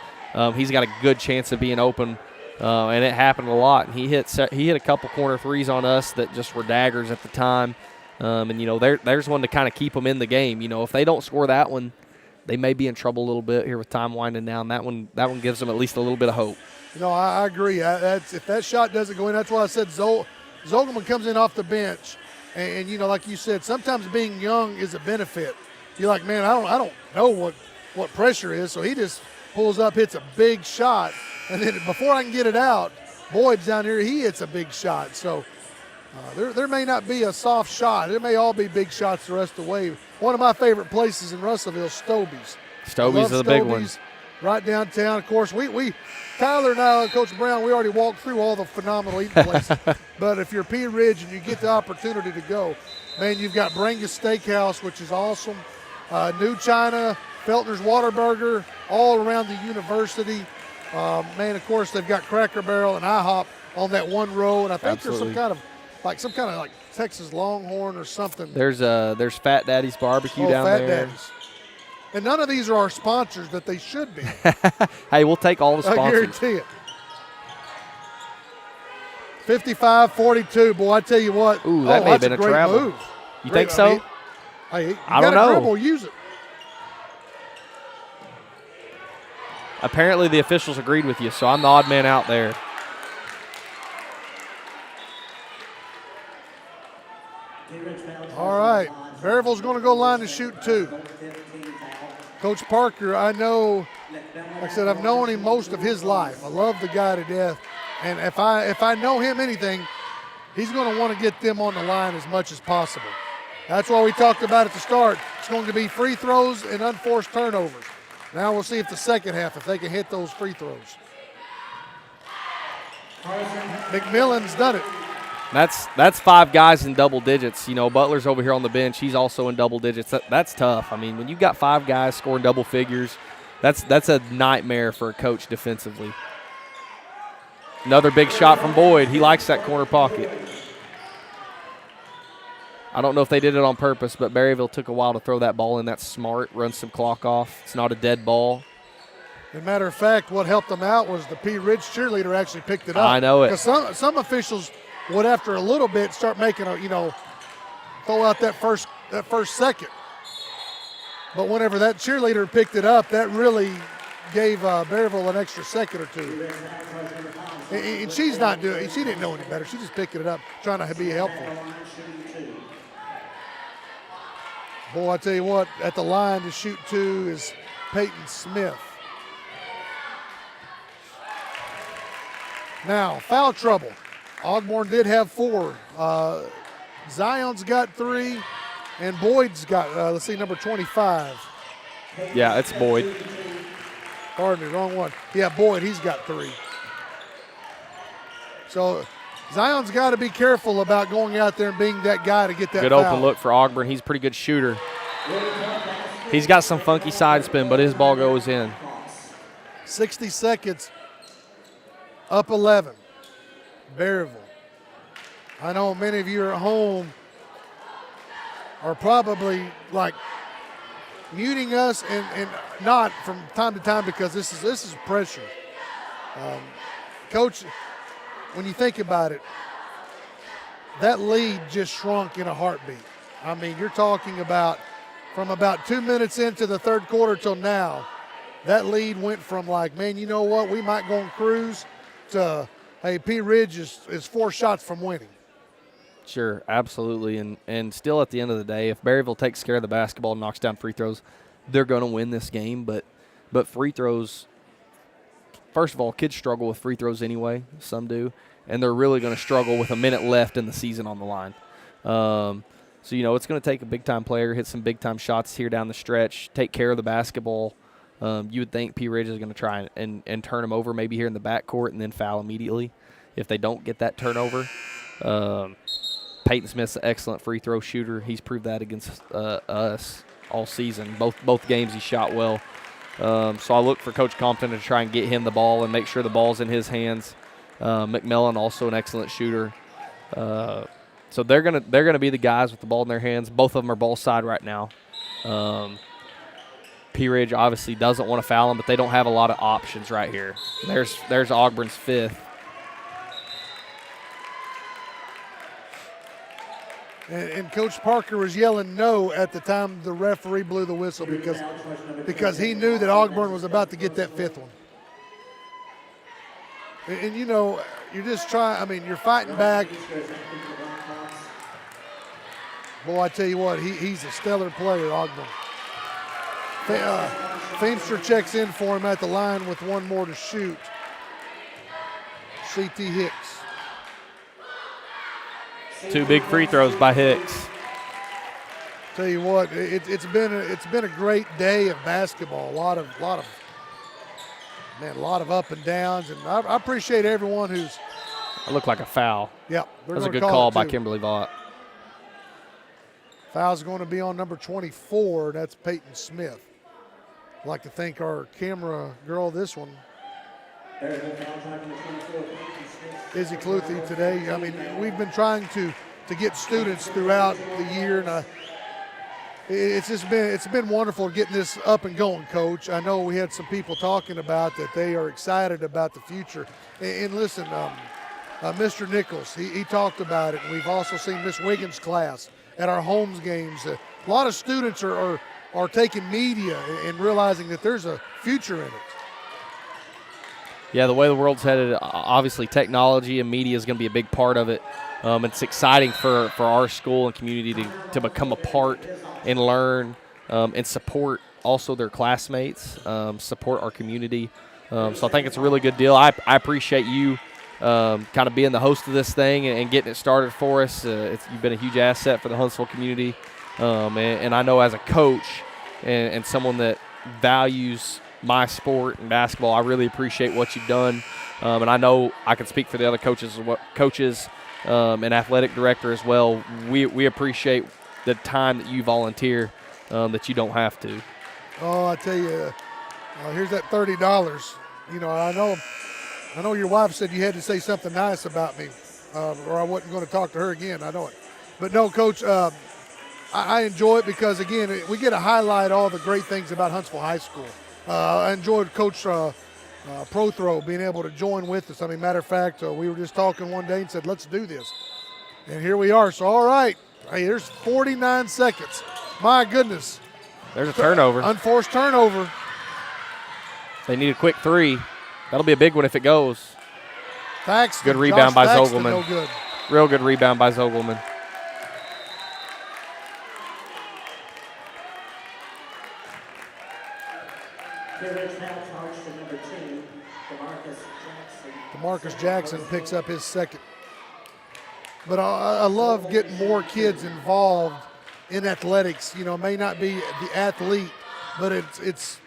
he's got a good chance of being open, and it happened a lot. He hit a couple corner threes on us that just were daggers at the time, and there's one to kind of keep them in the game. If they don't score that one, they may be in trouble a little bit here with time winding down. That one gives them at least a little bit of hope. I agree. If that shot doesn't go in, that's why I said Zogelman comes in off the bench. And like you said, sometimes being young is a benefit. You're like, man, I don't know what pressure is. So he just pulls up, hits a big shot. And then before I can get it out, Boyd's down here, he hits a big shot. So there may not be a soft shot. It may all be big shots the rest of the way. One of my favorite places in Russellville, Stobie's. Stobie's is a big one. Right downtown. Of course, we Tyler and I, Coach Brown, we already walked through all the phenomenal eating places. But if you're Pea Ridge and you get the opportunity to go, man, you've got Brangus Steakhouse, which is awesome. New China, Feltner's Waterburger, all around the university. Man, of course, they've got Cracker Barrel and IHOP on that one row. And I think Absolutely. There's some kind of Texas Longhorn or something. There's Fat Daddy's Barbecue down Fat there. Daddy's. And none of these are our sponsors that they should be. Hey, we'll take all the sponsors. I guarantee it. 55-42. Boy, I tell you what. Ooh, that may have been a travel. Move. You think so? I don't know. Got a dribble, use it. Apparently the officials agreed with you, so I'm the odd man out there. right, Berryville's going to go line to shoot 2. Coach Parker, I know, like I said, I've known him most of his life. I love the guy to death. And if I know him anything, he's going to want to get them on the line as much as possible. That's what we talked about at the start. It's going to be free throws and unforced turnovers. Now we'll see if the second half, if they can hit those free throws. McMillan's done it. That's 5 guys in double digits. You know, Butler's over here on the bench. He's also in double digits. That's tough. I mean, when you've got 5 guys scoring double figures, that's a nightmare for a coach defensively. Another big shot from Boyd. He likes that corner pocket. I don't know if they did it on purpose, but Berryville took a while to throw that ball in. That's smart. Run some clock off. It's not a dead ball. As a matter of fact, what helped them out was the Pea Ridge cheerleader actually picked it up. I know it. Because some officials would, after a little bit, start making throw out that first second. But whenever that cheerleader picked it up, that really gave Berryville an extra second or 2. And she's not doing it. She didn't know any better. She just picked it up, trying to be helpful. Boy, I tell you what, at the line to shoot 2 is Peyton Smith. Now, foul trouble. Ogborn did have 4. Zion's got 3, and Boyd's got, let's see, number 25. Yeah, it's Boyd. Pardon me, wrong one. Yeah, Boyd, he's got 3. So Zion's got to be careful about going out there and being that guy to get that Good foul. open look for Ogburn. He's a pretty good shooter. He's got some funky side spin, but his ball goes in. 60 seconds, up 11. Berryville. I know many of you at home are probably like muting us and not from time to time because this is pressure. Coach, when you think about it, that lead just shrunk in a heartbeat. I mean, you're talking about from about 2 minutes into the third quarter till now, that lead went from like, man, you know what, we might go and cruise to, hey, Pea Ridge is 4 shots from winning. Sure, absolutely. And still at the end of the day, if Berryville takes care of the basketball and knocks down free throws, they're going to win this game. But free throws, first of all, kids struggle with free throws anyway. Some do. And they're really going to struggle with a minute left in the season on the line. So, you know, it's going to take a big-time player, hit some big-time shots here down the stretch, take care of the basketball. You would think Pea Ridge is going to try and turn them over maybe here in the backcourt and then foul immediately if they don't get that turnover. Peyton Smith's an excellent free throw shooter. He's proved that against us all season. Both games he shot well. So I look for Coach Compton to try and get him the ball and make sure the ball's in his hands. McMillan also an excellent shooter. So they're gonna be the guys with the ball in their hands. Both of them are ball side right now. Pea Ridge obviously doesn't want to foul them, but they don't have a lot of options right here. There's Auburn's 5th. And Coach Parker was yelling no at the time the referee blew the whistle because he knew that Ogburn was about to get that 5th one. And you know, you're just trying, I mean, you're fighting back. Boy, I tell you what, he's a stellar player, Ogburn. Feimster checks in for him at the line with 1 more to shoot. C.T. Hicks. 2 big free throws by Hicks. Tell you what, it's been a great day of basketball. A lot of up and downs, and I appreciate everyone who's. It looked like a foul. Yep, that was a good call by Kimberly Vaught. Foul's going to be on number 24. That's Peyton Smith. I'd like to thank our camera girl. This one. Izzy Cluthy today. I mean, we've been trying to get students throughout the year, and it's been wonderful getting this up and going, Coach. I know we had some people talking about that they are excited about the future. And listen, Mr. Nichols, he talked about it, and we've also seen Miss Wiggins' class at our Holmes games. A lot of students are taking media and realizing that there's a future in it. Yeah, the way the world's headed, obviously technology and media is going to be a big part of it. It's exciting for our school and community to become a part and learn and support also their classmates, support our community. So I think it's a really good deal. I appreciate you kind of being the host of this thing and getting it started for us. You've been a huge asset for the Huntsville community. And I know as a coach and someone that values my sport and basketball, I really appreciate what you've done. And I know I can speak for the other coaches and athletic director as well. We appreciate the time that you volunteer that you don't have to. Oh, I tell you, here's that $30. You know, I know your wife said you had to say something nice about me, or I wasn't going to talk to her again. I know it. But no, Coach, I enjoy it because, again, we get to highlight all the great things about Huntsville High School. I enjoyed Coach Prothrow being able to join with us. I mean, matter of fact, we were just talking one day and said, let's do this. And here we are. So, all right. Hey, there's 49 seconds. My goodness. There's a turnover. Unforced turnover. They need a quick three. That'll be a big one if it goes. Thaxton, good rebound by Thaxton, Zogelman. no good. Real good rebound by Zogelman. Pea Ridge now charged to number 2, DeMarcus Jackson. DeMarcus Jackson picks up his second. But I love getting more kids involved in athletics. You know, it may not be the athlete, but it's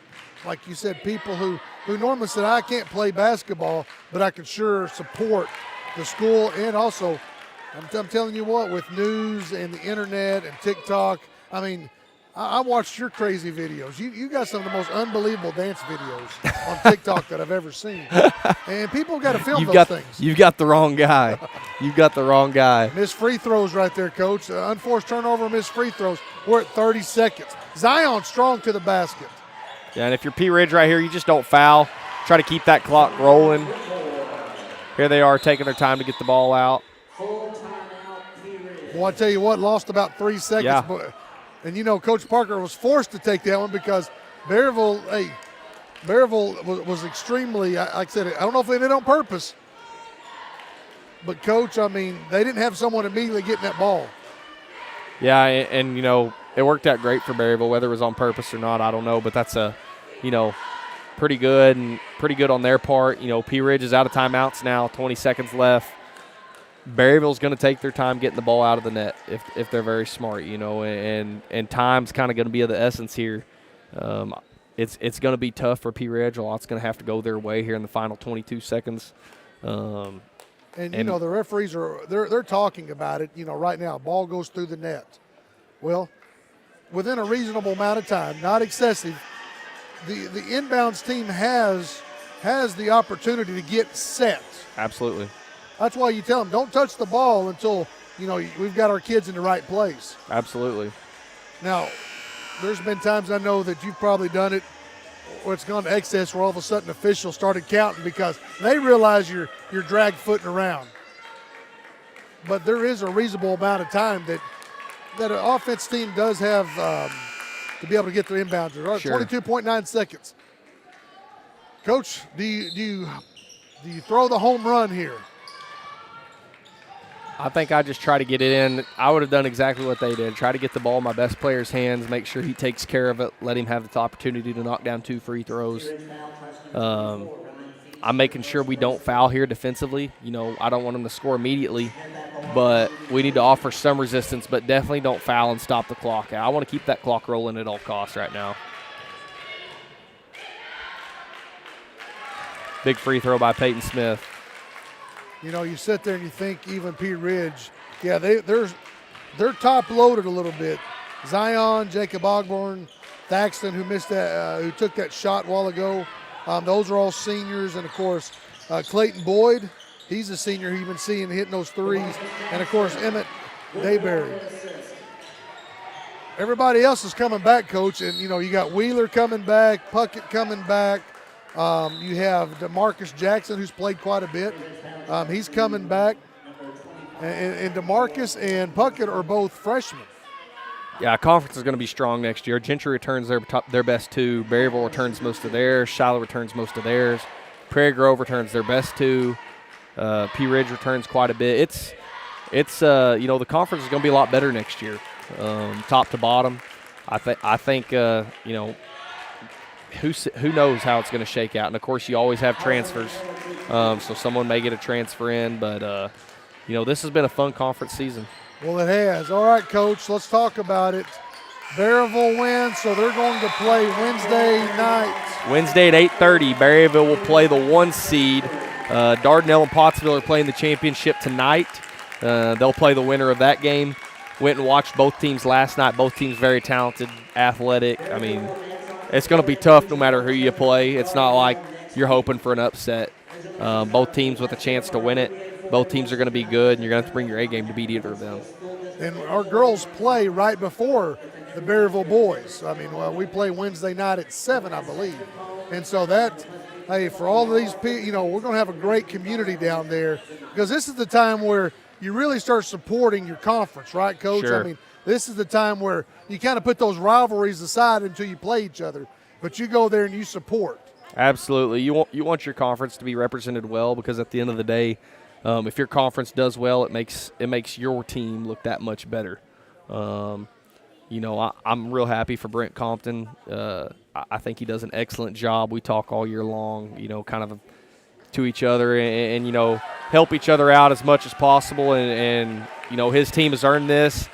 like you said, people who normally said, I can't play basketball, but I can sure support the school. And also, I'm telling you what, with news and the internet and TikTok, I mean, I watched your crazy videos. You got some of the most unbelievable dance videos on TikTok that I've ever seen. And people got to film those things. You've got the wrong guy. You've got the wrong guy. Missed free throws right there, Coach. Unforced turnover, missed free throws. We're at 30 seconds. Zion strong to the basket. Yeah, and if you're Pea Ridge right here, you just don't foul. Try to keep that clock rolling. Here they are taking their time to get the ball out. Full timeout, Pea Ridge. Well, I tell you what, lost about 3 seconds. Yeah. But, and, you know, Coach Parker was forced to take that one because Berryville was extremely, like I said, I don't know if they did it on purpose. But, Coach, I mean, they didn't have someone immediately getting that ball. Yeah, and you know, it worked out great for Berryville. Whether it was on purpose or not, I don't know. But that's pretty good and pretty good on their part. You know, Pea Ridge is out of timeouts now, 20 seconds left. Berryville's going to take their time getting the ball out of the net if they're very smart, you know, and time's kind of going to be of the essence here. It's going to be tough for Pea Ridge. A lot's going to have to go their way here in the final 22 seconds. And you know, the referees they're talking about it, you know, right now. Ball goes through the net. Well, within a reasonable amount of time, not excessive, the inbounds team has the opportunity to get set. Absolutely. That's why you tell them, don't touch the ball until, you know, we've got our kids in the right place. Absolutely. Now, there's been times I know that you've probably done it where it's gone to excess where all of a sudden officials started counting because they realize you're drag footing around. But there is a reasonable amount of time that an offense team does have to be able to get their inbounds. Sure. 22.9 seconds. Coach, do you throw the home run here? I think I just try to get it in. I would have done exactly what they did. Try to get the ball in my best player's hands, make sure he takes care of it, let him have the opportunity to knock down 2 free throws. I'm making sure we don't foul here defensively. You know, I don't want them to score immediately, but we need to offer some resistance, but definitely don't foul and stop the clock. I want to keep that clock rolling at all costs right now. Big free throw by Peyton Smith. You know, you sit there and you think even Pea Ridge, yeah, they're top loaded a little bit. Zion, Jacob Ogborn, Thaxton, who missed that, who took that shot a while ago. Those are all seniors, and of course, Clayton Boyd, he's a senior who you've been seeing hitting those threes, and of course Emmett Dayberry. Everybody else is coming back, Coach, and you know you got Wheeler coming back, Puckett coming back. You have DeMarcus Jackson, who's played quite a bit. He's coming back. And DeMarcus and Puckett are both freshmen. Yeah, conference is going to be strong next year. Gentry returns their best 2. Berryville returns most of theirs. Shiloh returns most of theirs. Prairie Grove returns their best 2. Pea Ridge returns quite a bit. it's the conference is going to be a lot better next year, top to bottom. I think who knows how it's going to shake out. And of course, you always have transfers, so someone may get a transfer in. But this has been a fun conference season. Well, it has. All right, Coach, let's talk about it. Berryville wins, so they're going to play Wednesday night. Wednesday at 8:30, Berryville will play the 1 seed. Dardanelle and Pottsville are playing the championship tonight. They'll play the winner of that game. Went and watched both teams last night. Both teams very talented, athletic. I mean, it's going to be tough no matter who you play. It's not like you're hoping for an upset. Both teams with a chance to win it. Both teams are going to be good, and you're going to have to bring your A game to beat either of them. And our girls play right before the Berryville boys. I mean, we play Wednesday night at 7, I believe. And so for all of these people, we're going to have a great community down there because this is the time where you really start supporting your conference, right, Coach? Sure. I mean, this is the time where you kind of put those rivalries aside until you play each other, but you go there and you support. Absolutely. You want your conference to be represented well because at the end of the day, if your conference does well, it makes your team look that much better. I'm real happy for Brent Compton. I think he does an excellent job. We talk all year long, kind of to each other and help each other out as much as possible. And his team has earned this.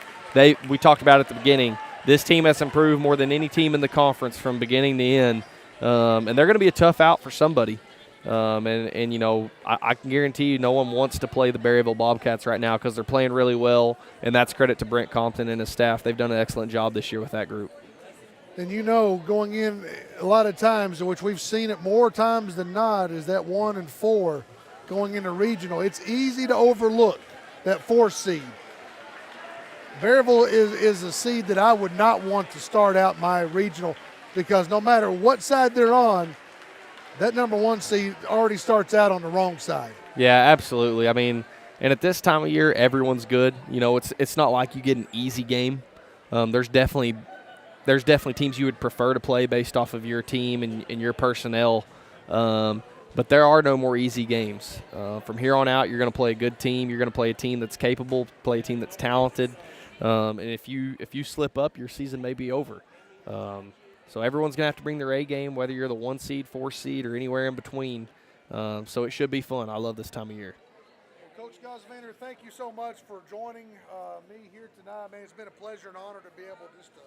We talked about it at the beginning. This team has improved more than any team in the conference from beginning to end. And they're going to be a tough out for somebody. I can guarantee you no one wants to play the Berryville Bobcats right now because they're playing really well, and that's credit to Brent Compton and his staff. They've done an excellent job this year with that group. And going in a lot of times, which we've seen it more times than not, is that 1 and 4 going into regional. It's easy to overlook that 4th seed. Berryville is a seed that I would not want to start out my regional because no matter what side they're on, that number 1 seed already starts out on the wrong side. Yeah, absolutely. I mean, and at this time of year, everyone's good. It's not like you get an easy game. There's definitely teams you would prefer to play based off of your team and your personnel. But there are no more easy games. From here on out, you're going to play a good team. You're going to play a team that's capable, play a team that's talented. And if you slip up, your season may be over. So everyone's going to have to bring their A game, whether you're the 1 seed, 4 seed, or anywhere in between. So it should be fun. I love this time of year. Well, Coach Gosvander, thank you so much for joining me here tonight. Man, it's been a pleasure and honor to be able just to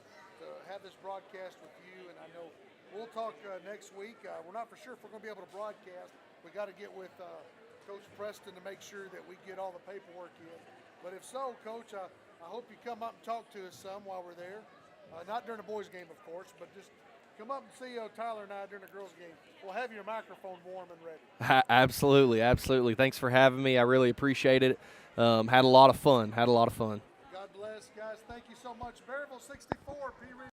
have this broadcast with you. And I know we'll talk next week. We're not for sure if we're going to be able to broadcast. We got to get with Coach Preston to make sure that we get all the paperwork in. But if so, Coach, I hope you come up and talk to us some while we're there. Not during the boys' game, of course, but just come up and see Tyler and I during the girls' game. We'll have your microphone warm and ready. Absolutely, absolutely. Thanks for having me. I really appreciate it. Had a lot of fun. God bless, guys. Thank you so much. Berryville 64, Pea Ridge.